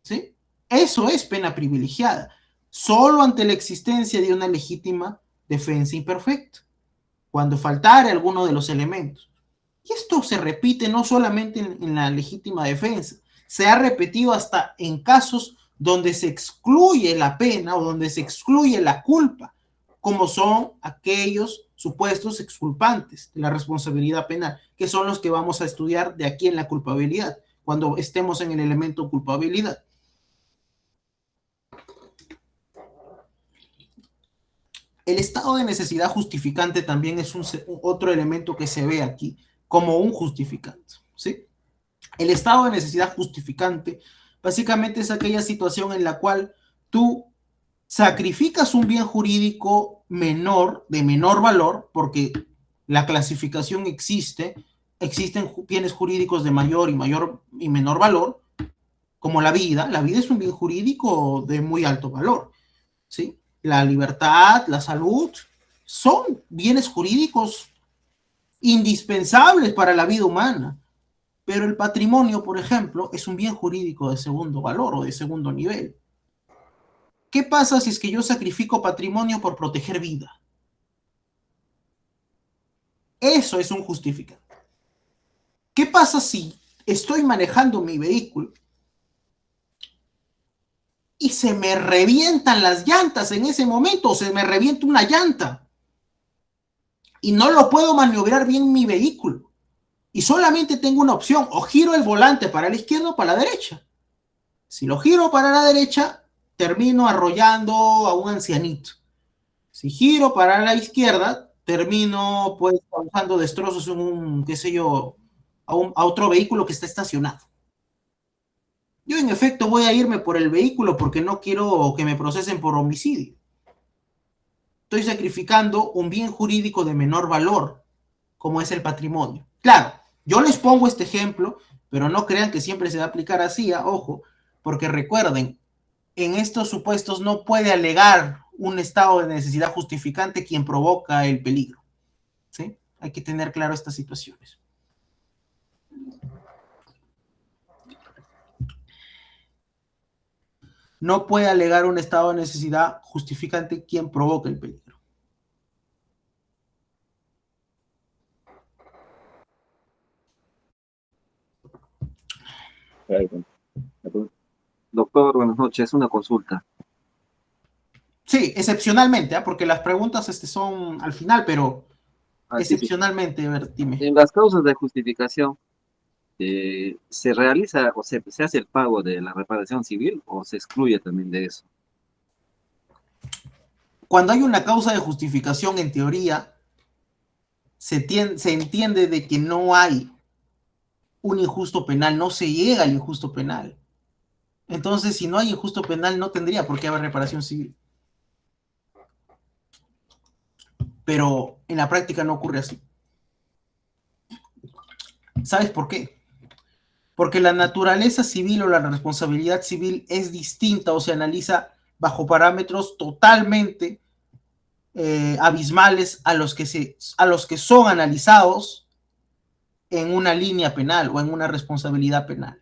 ¿Sí? Eso es pena privilegiada, solo ante la existencia de una legítima defensa imperfecta, cuando faltare alguno de los elementos. Y esto se repite no solamente en la legítima defensa, se ha repetido hasta en casos donde se excluye la pena o donde se excluye la culpa, como son aquellos supuestos exculpantes de la responsabilidad penal, que son los que vamos a estudiar de aquí en la culpabilidad, cuando estemos en el elemento culpabilidad. El estado de necesidad justificante también es otro elemento que se ve aquí como un justificante, ¿sí? El estado de necesidad justificante básicamente es aquella situación en la cual tú sacrificas un bien jurídico menor, de menor valor, porque la clasificación existen bienes jurídicos de mayor y menor valor, como la vida. La vida es un bien jurídico de muy alto valor, ¿sí? La libertad, la salud, son bienes jurídicos indispensables para la vida humana. Pero el patrimonio, por ejemplo, es un bien jurídico de segundo valor o de segundo nivel. ¿Qué pasa si es que yo sacrifico patrimonio por proteger vida? Eso es un justificante. ¿Qué pasa si estoy manejando mi vehículo y se me revientan las llantas en ese momento, o se me revienta una llanta y no lo puedo maniobrar bien mi vehículo? Y solamente tengo una opción: o giro el volante para la izquierda o para la derecha. Si lo giro para la derecha, termino arrollando a un ancianito. Si giro para la izquierda, termino pues causando destrozos en un, qué sé yo, a otro vehículo que está estacionado. Yo en efecto voy a irme por el vehículo porque no quiero que me procesen por homicidio. Estoy sacrificando un bien jurídico de menor valor, como es el patrimonio. Claro, yo les pongo este ejemplo, pero no crean que siempre se va a aplicar así, ojo, porque recuerden, en estos supuestos no puede alegar un estado de necesidad justificante quien provoca el peligro, ¿sí? Hay que tener claro estas situaciones. No puede alegar un estado de necesidad justificante quien provoca el peligro. Doctor, buenas noches. Una consulta. Sí, excepcionalmente, porque las preguntas son al final, pero Sí, sí. excepcionalmente, a ver, dime. En las causas de justificación, ¿se realiza o se hace el pago de la reparación civil o se excluye también de eso? Cuando hay una causa de justificación, en teoría, se entiende de que no hay un injusto penal, no se llega al injusto penal. Entonces, si no hay injusto penal, no tendría por qué haber reparación civil. Pero en la práctica no ocurre así. ¿Sabes por qué? Porque la naturaleza civil o la responsabilidad civil es distinta o se analiza bajo parámetros totalmente abismales a los que son analizados en una línea penal o en una responsabilidad penal.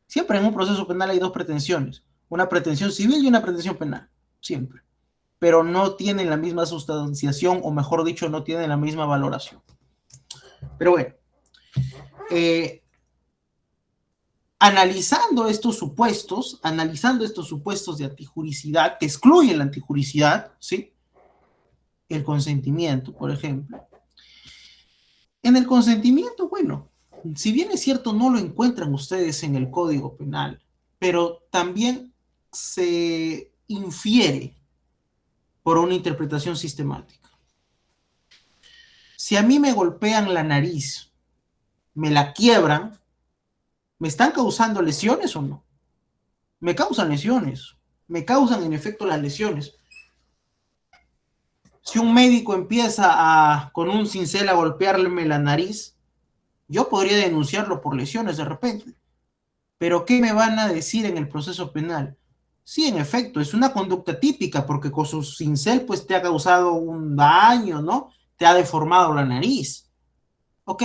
Siempre en un proceso penal hay dos pretensiones: una pretensión civil y una pretensión penal, siempre. Pero no tienen la misma sustanciación, o mejor dicho, no tienen la misma valoración. Pero bueno, analizando estos supuestos de antijuricidad, que excluyen la antijuricidad, ¿sí? El consentimiento, por ejemplo. En el consentimiento, bueno, si bien es cierto, no lo encuentran ustedes en el Código Penal, pero también se infiere por una interpretación sistemática. Si a mí me golpean la nariz, me la quiebran, ¿me están causando lesiones o no? Me causan lesiones, me causan en efecto las lesiones. Si un médico empieza con un cincel a golpearme la nariz, yo podría denunciarlo por lesiones de repente. Pero ¿qué me van a decir en el proceso penal? Sí, en efecto, es una conducta típica porque con su cincel pues te ha causado un daño, ¿no? Te ha deformado la nariz. Ok,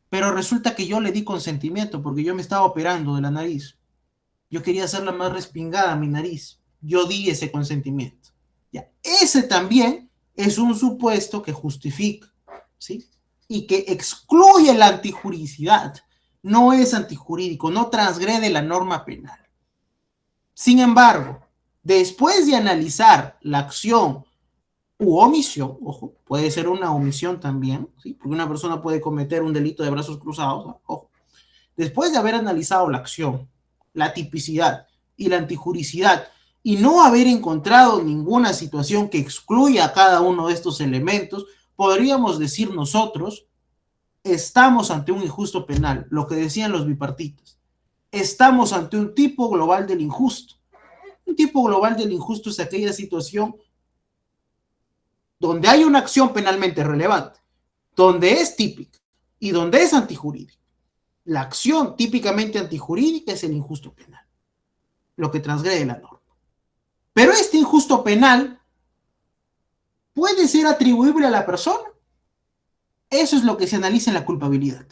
pero resulta que yo le di consentimiento porque yo me estaba operando de la nariz. Yo quería hacerla más respingada mi nariz. Yo di ese consentimiento. Ya. Ese también es un supuesto que justifica, ¿sí? Y que excluye la antijuricidad. No es antijurídico, no transgrede la norma penal. Sin embargo, después de analizar la acción u omisión, ojo, puede ser una omisión también, ¿sí? Porque una persona puede cometer un delito de brazos cruzados, ojo. Después de haber analizado la acción, la tipicidad y la antijuricidad, y no haber encontrado ninguna situación que excluya a cada uno de estos elementos, podríamos decir nosotros, estamos ante un injusto penal, lo que decían los bipartitas. Estamos ante un tipo global del injusto. Un tipo global del injusto es aquella situación donde hay una acción penalmente relevante, donde es típica y donde es antijurídica. La acción típicamente antijurídica es el injusto penal, lo que transgrede la norma. Pero este injusto penal puede ser atribuible a la persona. Eso es lo que se analiza en la culpabilidad.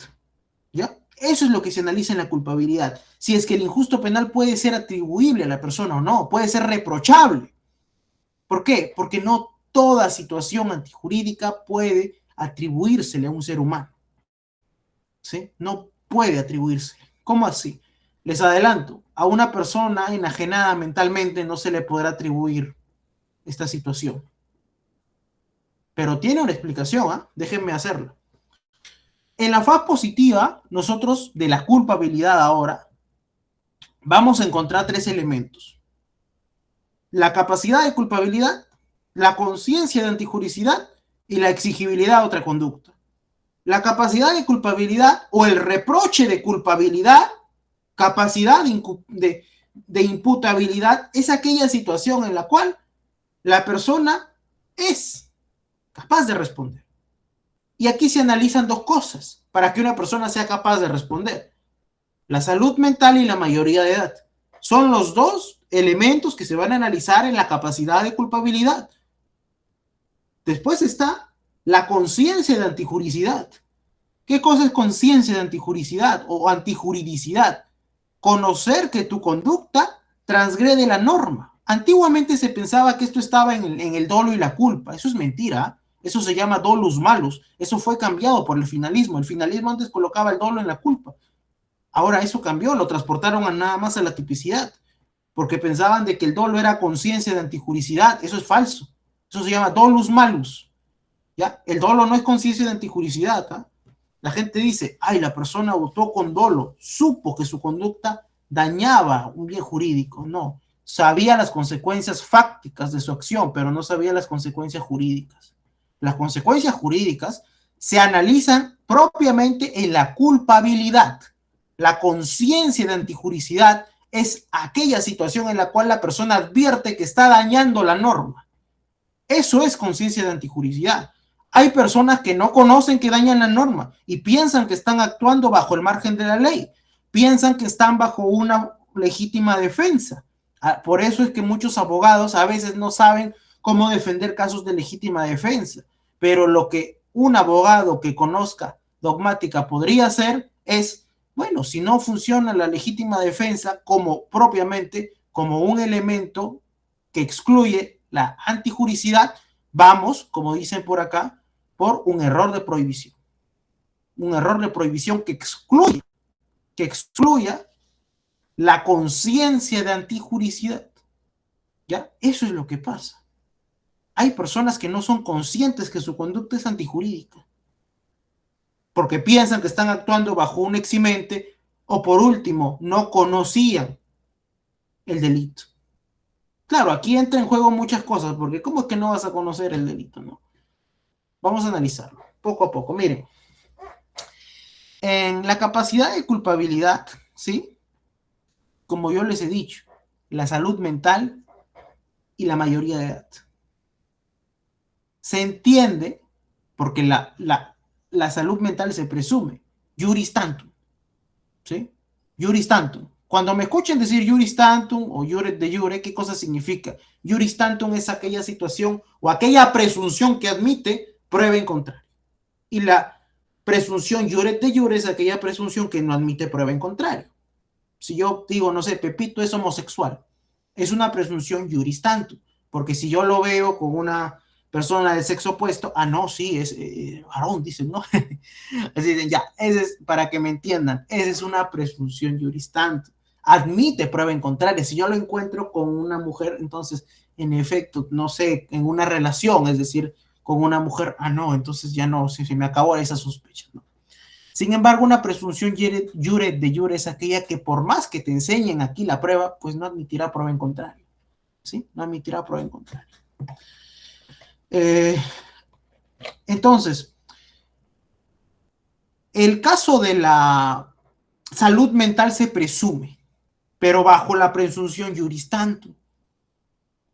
¿Ya? Eso es lo que se analiza en la culpabilidad. Si es que el injusto penal puede ser atribuible a la persona o no, puede ser reprochable. ¿Por qué? Porque no toda situación antijurídica puede atribuírsele a un ser humano. ¿Sí? No puede atribuirse. ¿Cómo así? Les adelanto, a una persona enajenada mentalmente no se le podrá atribuir esta situación. Pero tiene una explicación, ¿eh? Déjenme hacerla. En la faz positiva, nosotros de la culpabilidad ahora vamos a encontrar tres elementos. La capacidad de culpabilidad, la conciencia de antijuricidad y la exigibilidad de otra conducta. La capacidad de culpabilidad o el reproche de culpabilidad, capacidad de imputabilidad, es aquella situación en la cual la persona es capaz de responder. Y aquí se analizan dos cosas para que una persona sea capaz de responder. La salud mental y la mayoría de edad. Son los dos elementos que se van a analizar en la capacidad de culpabilidad. Después está la conciencia de antijuricidad. ¿Qué cosa es conciencia de antijuricidad o antijuridicidad? Conocer que tu conducta transgrede la norma. Antiguamente se pensaba que esto estaba en el dolo y la culpa. Eso es mentira. Eso se llama dolus malus. Eso fue cambiado por el finalismo. El finalismo antes colocaba el dolo en la culpa. Ahora eso cambió, lo transportaron a nada más a la tipicidad, porque pensaban de que el dolo era conciencia de antijuricidad. Eso es falso. Eso se llama dolus malus. ¿Ya? El dolo no es conciencia de antijuricidad. ¿Ah? La gente dice, ay, la persona votó con dolo, supo que su conducta dañaba un bien jurídico. No, sabía las consecuencias fácticas de su acción, pero no sabía las consecuencias jurídicas. Las consecuencias jurídicas se analizan propiamente en la culpabilidad. La conciencia de antijuricidad es aquella situación en la cual la persona advierte que está dañando la norma. Eso es conciencia de antijuricidad. Hay personas que no conocen que dañan la norma y piensan que están actuando bajo el margen de la ley, piensan que están bajo una legítima defensa. Por eso es que muchos abogados a veces no saben cómo defender casos de legítima defensa, pero lo que un abogado que conozca dogmática podría hacer es, bueno, si no funciona la legítima defensa como propiamente como un elemento que excluye la antijuricidad, vamos, como dicen por acá, por un error de prohibición. Un error de prohibición que excluya la conciencia de antijuricidad. ¿Ya? Eso es lo que pasa. Hay personas que no son conscientes que su conducta es antijurídica, porque piensan que están actuando bajo un eximente o por último, no conocían el delito. Claro, aquí entra en juego muchas cosas, porque ¿cómo es que no vas a conocer el delito? ¿No? Vamos a analizarlo poco a poco. Miren, en la capacidad de culpabilidad, ¿sí? Como yo les he dicho, la salud mental y la mayoría de edad. Se entiende, porque la salud mental se presume, juris tantum, ¿sí? Juris tantum. Cuando me escuchen decir juris tantum o juret de jure, ¿qué cosa significa? Juris tantum es aquella situación o aquella presunción que admite prueba en contrario. Y la presunción juret de jure es aquella presunción que no admite prueba en contrario. Si yo digo, no sé, Pepito es homosexual, es una presunción juris tantum, porque si yo lo veo con una persona del sexo opuesto, no, sí, es varón, dicen, ¿no? Así dicen, ya, ese es, para que me entiendan, esa es una presunción juris tantum. Admite prueba en contrario. Si yo lo encuentro con una mujer, entonces, en efecto, no sé, en una relación, es decir, con una mujer, no, entonces ya no, se me acabó esa sospecha, ¿no? Sin embargo, una presunción jure de jure es aquella que por más que te enseñen aquí la prueba, pues no admitirá prueba en contrario. ¿sí? No admitirá prueba en contrario. Entonces, el caso de la salud mental se presume, pero bajo la presunción juris tanto,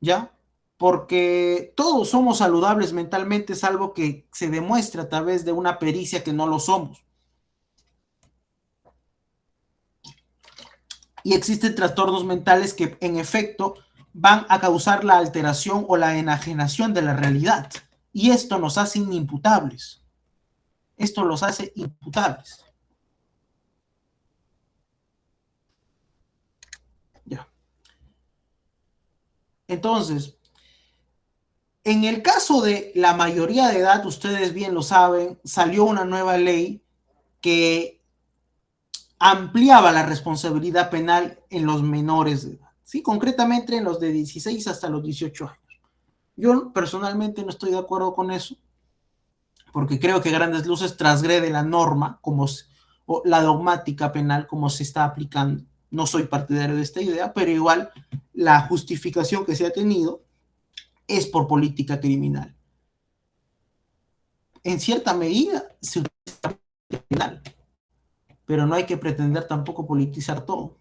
¿ya? Porque todos somos saludables mentalmente, salvo que se demuestre a través de una pericia que no lo somos. Y existen trastornos mentales que, en efecto, van a causar la alteración o la enajenación de la realidad. Y esto nos hace inimputables. Esto los hace imputables. Ya. Entonces, en el caso de la mayoría de edad, ustedes bien lo saben, salió una nueva ley que ampliaba la responsabilidad penal en los menores de edad, ¿sí? Concretamente en los de 16 hasta los 18 años. Yo personalmente no estoy de acuerdo con eso, porque creo que Grandes Luces transgrede la norma como o la dogmática penal como se está aplicando. No soy partidario de esta idea, pero igual la justificación que se ha tenido es por política criminal. En cierta medida se utiliza criminal, pero no hay que pretender tampoco politizar todo.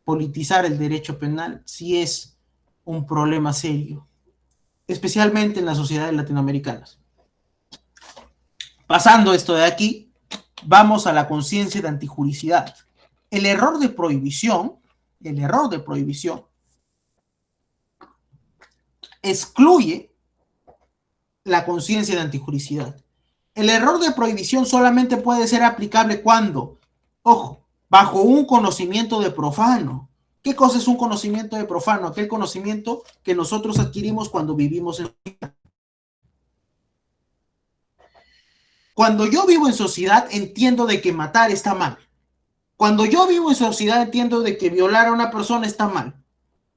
Politizar el derecho penal sí es un problema serio, especialmente en las sociedades latinoamericanas. Pasando esto de aquí, vamos a la conciencia de antijuricidad. El error de prohibición excluye la conciencia de antijuricidad. El error de prohibición solamente puede ser aplicable cuando, ojo, bajo un conocimiento de profano. ¿Qué cosa es un conocimiento de profano? Aquel conocimiento que nosotros adquirimos cuando vivimos en sociedad. Cuando yo vivo en sociedad, entiendo de que matar está mal. Cuando yo vivo en sociedad, entiendo de que violar a una persona está mal.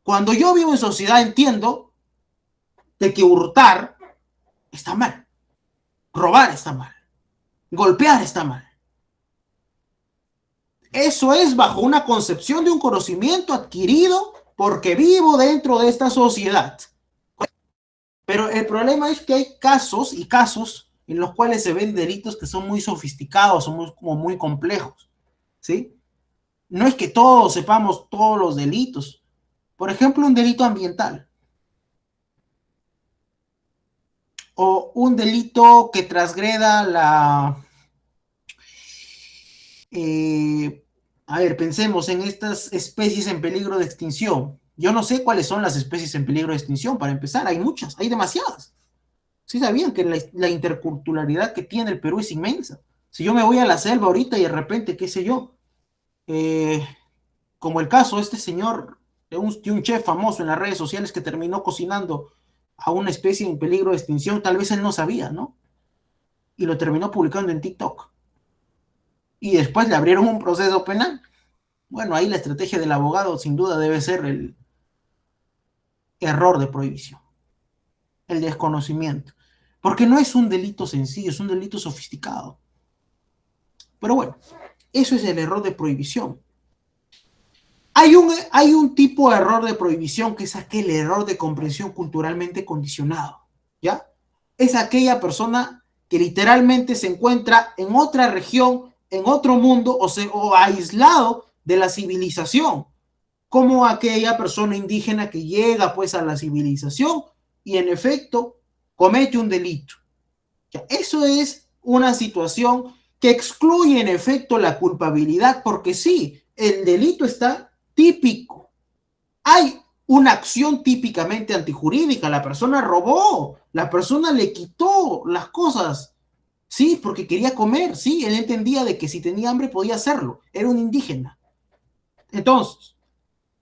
Cuando yo vivo en sociedad, entiendo de que hurtar está mal. Robar está mal. Golpear está mal. Eso es bajo una concepción de un conocimiento adquirido porque vivo dentro de esta sociedad. Pero el problema es que hay casos y casos en los cuales se ven delitos que son muy sofisticados, son muy complejos, ¿sí? No es que todos sepamos todos los delitos. Por ejemplo, un delito ambiental. O un delito que transgreda la... a ver, pensemos en estas especies en peligro de extinción. Yo no sé cuáles son las especies en peligro de extinción, para empezar, hay muchas, hay demasiadas. Sí sabían que la interculturalidad que tiene el Perú es inmensa. Si yo me voy a la selva ahorita y de repente, qué sé yo, como el caso de este señor, de un chef famoso en las redes sociales que terminó cocinando a una especie en peligro de extinción, tal vez él no sabía, ¿no? Y lo terminó publicando en TikTok. Y después le abrieron un proceso penal. Bueno, ahí la estrategia del abogado sin duda debe ser el error de prohibición, el desconocimiento, porque no es un delito sencillo, es un delito sofisticado. Pero bueno, eso es el error de prohibición. Hay un tipo de error de prohibición que es aquel error de comprensión culturalmente condicionado, ¿ya? Es aquella persona que literalmente se encuentra en otra región, en otro mundo o aislado de la civilización, como aquella persona indígena que llega pues a la civilización y en efecto comete un delito. ¿Ya? Eso es una situación que excluye en efecto la culpabilidad, porque sí, el delito está típico. Hay una acción típicamente antijurídica, la persona robó, la persona le quitó las cosas, sí, porque quería comer, sí, él entendía de que si tenía hambre podía hacerlo, era un indígena. Entonces,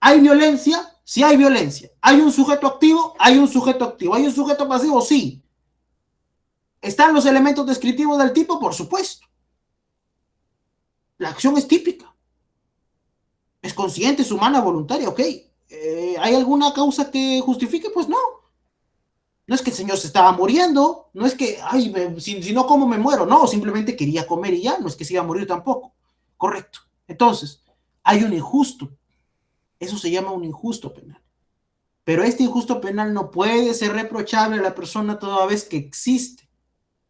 ¿hay violencia? Sí hay violencia. ¿Hay un sujeto activo? Hay un sujeto activo. ¿Hay un sujeto pasivo? Sí. ¿Están los elementos descriptivos del tipo? Por supuesto. La acción es típica. Es consciente, es humana, voluntaria, ok. ¿Hay alguna causa que justifique? Pues no. No es que el señor se estaba muriendo, no es que, ay, si no como me muero, no, simplemente quería comer y ya, no es que se iba a morir tampoco. Correcto. Entonces, hay un injusto. Eso se llama un injusto penal. Pero este injusto penal no puede ser reprochable a la persona toda vez que existe.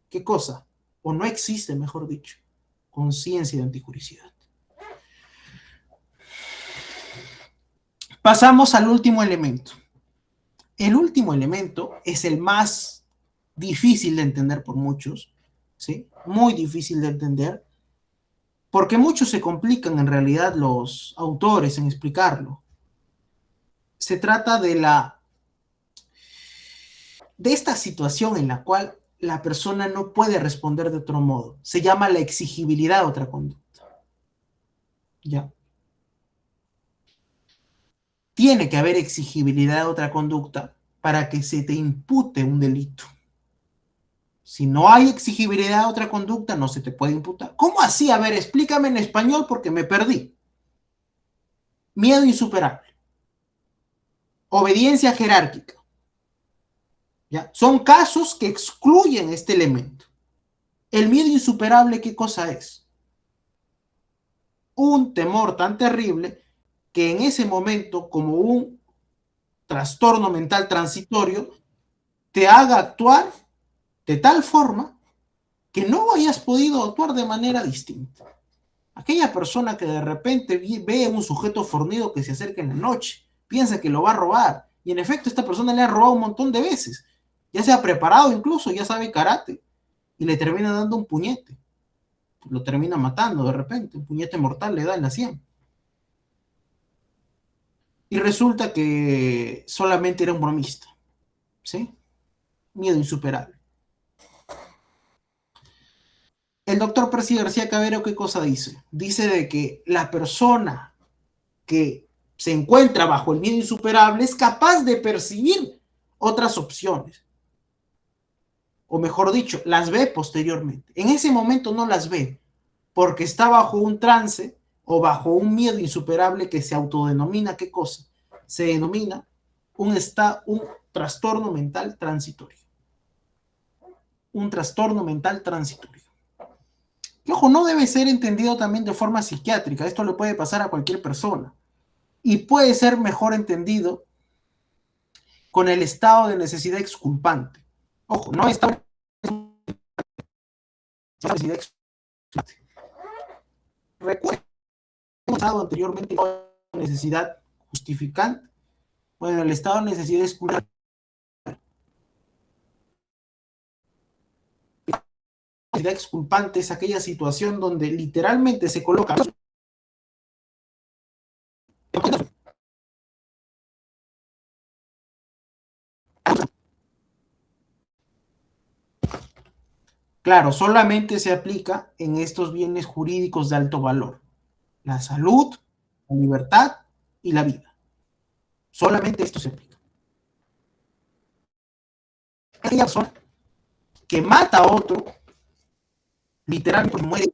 ¿Qué cosa? O no existe, mejor dicho, conciencia de antijuricidad. Pasamos al último elemento. El último elemento es el más difícil de entender por muchos, ¿sí? Muy difícil de entender, porque muchos se complican en realidad los autores en explicarlo. Se trata de esta situación en la cual la persona no puede responder de otro modo. Se llama la exigibilidad de otra conducta. ¿Ya? Tiene que haber exigibilidad de otra conducta para que se te impute un delito. Si no hay exigibilidad de otra conducta, no se te puede imputar. ¿Cómo así? A ver, explícame en español porque me perdí. Miedo insuperable. Obediencia jerárquica. ¿Ya? Son casos que excluyen este elemento. El miedo insuperable, ¿qué cosa es? Un temor tan terrible que en ese momento, como un trastorno mental transitorio, te haga actuar de tal forma que no hayas podido actuar de manera distinta. Aquella persona que de repente ve a un sujeto fornido que se acerca en la noche, piensa que lo va a robar, y en efecto esta persona le ha robado un montón de veces, ya se ha preparado incluso, ya sabe karate, y le termina dando un puñete, lo termina matando de repente, un puñete mortal le da en la sien. Y resulta que solamente era un bromista, ¿sí? Miedo insuperable. El doctor Percy García Cabero, ¿qué cosa dice? Dice de que la persona que se encuentra bajo el miedo insuperable es capaz de percibir otras opciones. O mejor dicho, las ve posteriormente. En ese momento no las ve, porque está bajo un trance o bajo un miedo insuperable que se autodenomina, ¿qué cosa? Se denomina un trastorno mental transitorio. Un trastorno mental transitorio. Que, ojo, no debe ser entendido también de forma psiquiátrica. Esto le puede pasar a cualquier persona. Y puede ser mejor entendido con el estado de necesidad exculpante. Ojo, no estado de necesidad exculpante. Recuerden, hemos hablado anteriormente de necesidad justificante. Bueno, el estado de necesidad exculpante. La necesidad exculpante es aquella situación donde literalmente se coloca claro, solamente se aplica en estos bienes jurídicos de alto valor. La salud, la libertad y la vida. Solamente esto se aplica. Aquella persona que mata a otro, literalmente muere.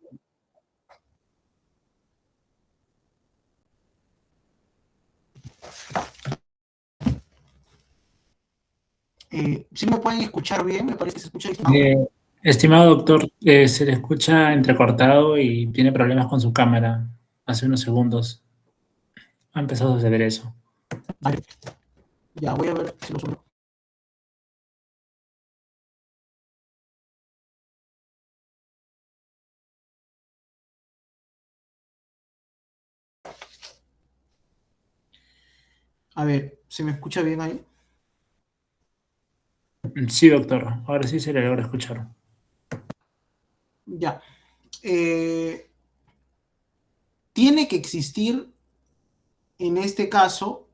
¿Sí me pueden escuchar bien? Me parece que se escucha bien. Estimado doctor, se le escucha entrecortado y tiene problemas con su cámara. Hace unos segundos ha empezado a suceder eso. Vale. Ya, voy a ver si lo subo. A ver, ¿se me escucha bien ahí? Sí, doctor, ahora sí se le logra escuchar. Ya. Tiene que existir, en este caso,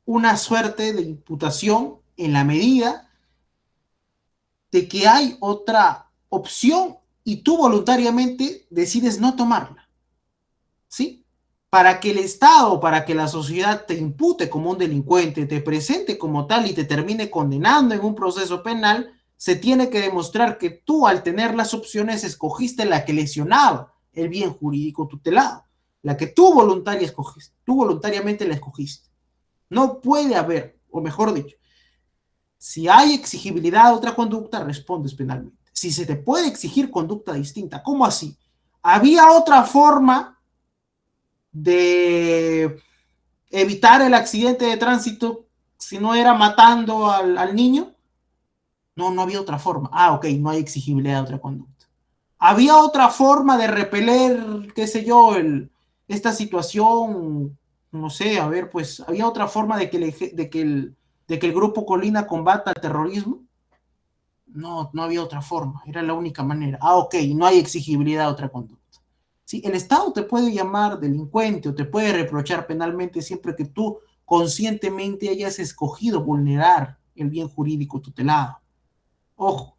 una suerte de imputación en la medida de que hay otra opción y tú voluntariamente decides no tomarla. ¿Sí? Para que el Estado, para que la sociedad te impute como un delincuente, te presente como tal y te termine condenando en un proceso penal, se tiene que demostrar que tú, al tener las opciones, escogiste la que lesionaba el bien jurídico tutelado, la que tú voluntariamente la escogiste. No puede haber, o mejor dicho, si hay exigibilidad de otra conducta, respondes penalmente. Si se te puede exigir conducta distinta, ¿cómo así? Había otra forma de evitar el accidente de tránsito si no era matando al niño. No había otra forma. Ok, no hay exigibilidad de otra conducta. Había otra forma de repeler, qué sé yo, esta situación, no sé, a ver, pues, había otra forma de que el grupo Colina combata el terrorismo. No había otra forma, era la única manera. Ok, no hay exigibilidad de otra conducta. ¿Sí? El Estado te puede llamar delincuente o te puede reprochar penalmente siempre que tú conscientemente hayas escogido vulnerar el bien jurídico tutelado. Ojo,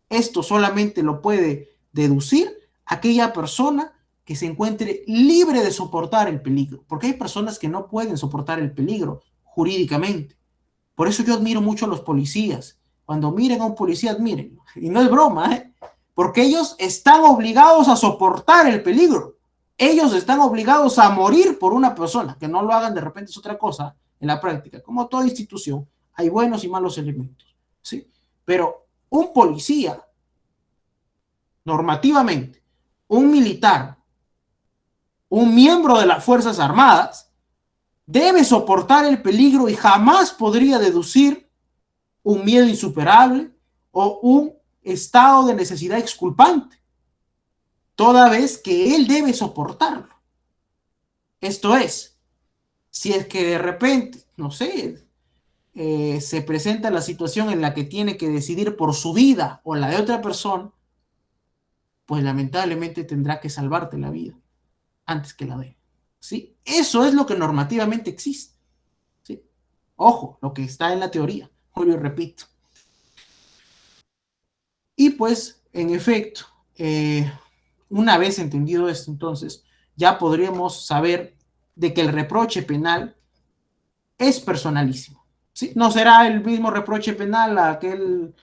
esto solamente lo puede deducir aquella persona que se encuentre libre de soportar el peligro, porque hay personas que no pueden soportar el peligro jurídicamente. Por eso yo admiro mucho a los policías. Cuando miren a un policía, admírenlo. Y no es broma, ¿eh? Porque ellos están obligados a soportar el peligro. Ellos están obligados a morir por una persona. Que no lo hagan de repente es otra cosa en la práctica. Como toda institución, hay buenos y malos elementos, ¿sí? Pero un policía, normativamente, un militar, un miembro de las Fuerzas Armadas, debe soportar el peligro y jamás podría deducir un miedo insuperable o un estado de necesidad exculpante, toda vez que él debe soportarlo. Esto es, si es que de repente, no sé, se presenta la situación en la que tiene que decidir por su vida o la de otra persona, pues lamentablemente tendrá que salvarte la vida antes que la de él. ¿Sí? Eso es lo que normativamente existe. ¿Sí? Ojo, lo que está en la teoría, yo repito. Y pues, en efecto, una vez entendido esto, entonces, ya podríamos saber de que el reproche penal es personalísimo. ¿Sí? No será el mismo reproche penal a aquel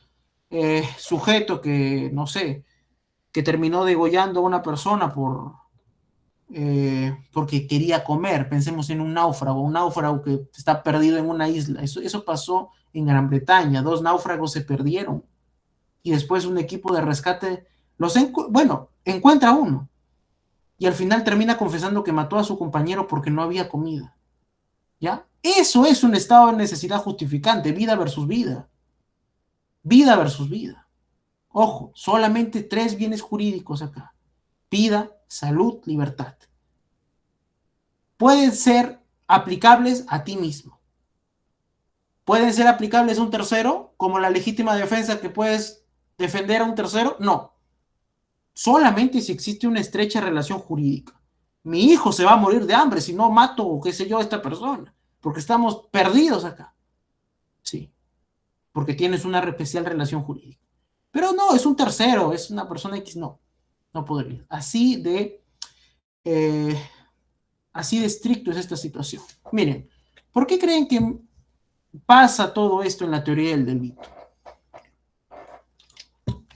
sujeto que, no sé, que terminó degollando a una persona porque quería comer. Pensemos en un náufrago que está perdido en una isla. Eso pasó en Gran Bretaña. 2 náufragos se perdieron y después un equipo de rescate encuentra uno y al final termina confesando que mató a su compañero porque no había comida. ¿Ya? Eso es un estado de necesidad justificante, vida versus vida. Vida versus vida. Ojo, solamente 3 bienes jurídicos acá: vida, salud, libertad. Pueden ser aplicables a ti mismo. ¿Pueden ser aplicables a un tercero, como la legítima defensa que puedes defender a un tercero? No. Solamente si existe una estrecha relación jurídica. Mi hijo se va a morir de hambre si no mato, o qué sé yo, a esta persona, porque estamos perdidos acá. Sí, porque tienes una especial relación jurídica. Pero no, es un tercero, es una persona X, no podría. Así de estricto es esta situación. Miren, ¿por qué creen que pasa todo esto en la teoría del delito?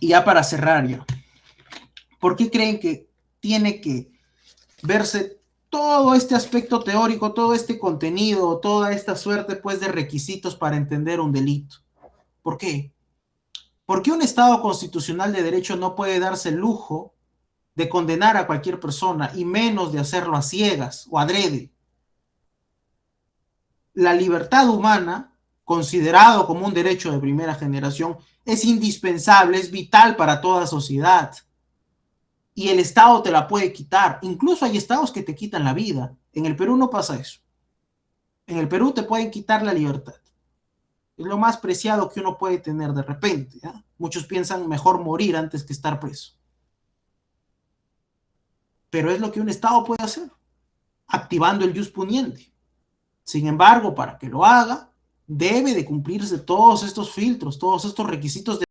Y ya para cerrar ya, ¿por qué creen que tiene que verse todo este aspecto teórico, todo este contenido, toda esta suerte pues de requisitos para entender un delito? ¿Por qué? Porque un Estado constitucional de derecho no puede darse el lujo de condenar a cualquier persona, y menos de hacerlo a ciegas o adrede. La libertad humana, considerado como un derecho de primera generación, es indispensable, es vital para toda sociedad. Y el Estado te la puede quitar. Incluso hay estados que te quitan la vida. En el Perú no pasa eso. En el Perú te pueden quitar la libertad. Es lo más preciado que uno puede tener de repente. ¿Ya? Muchos piensan mejor morir antes que estar preso. Pero es lo que un Estado puede hacer, activando el jus puniendi. Sin embargo, para que lo haga, debe de cumplirse todos estos filtros, todos estos requisitos de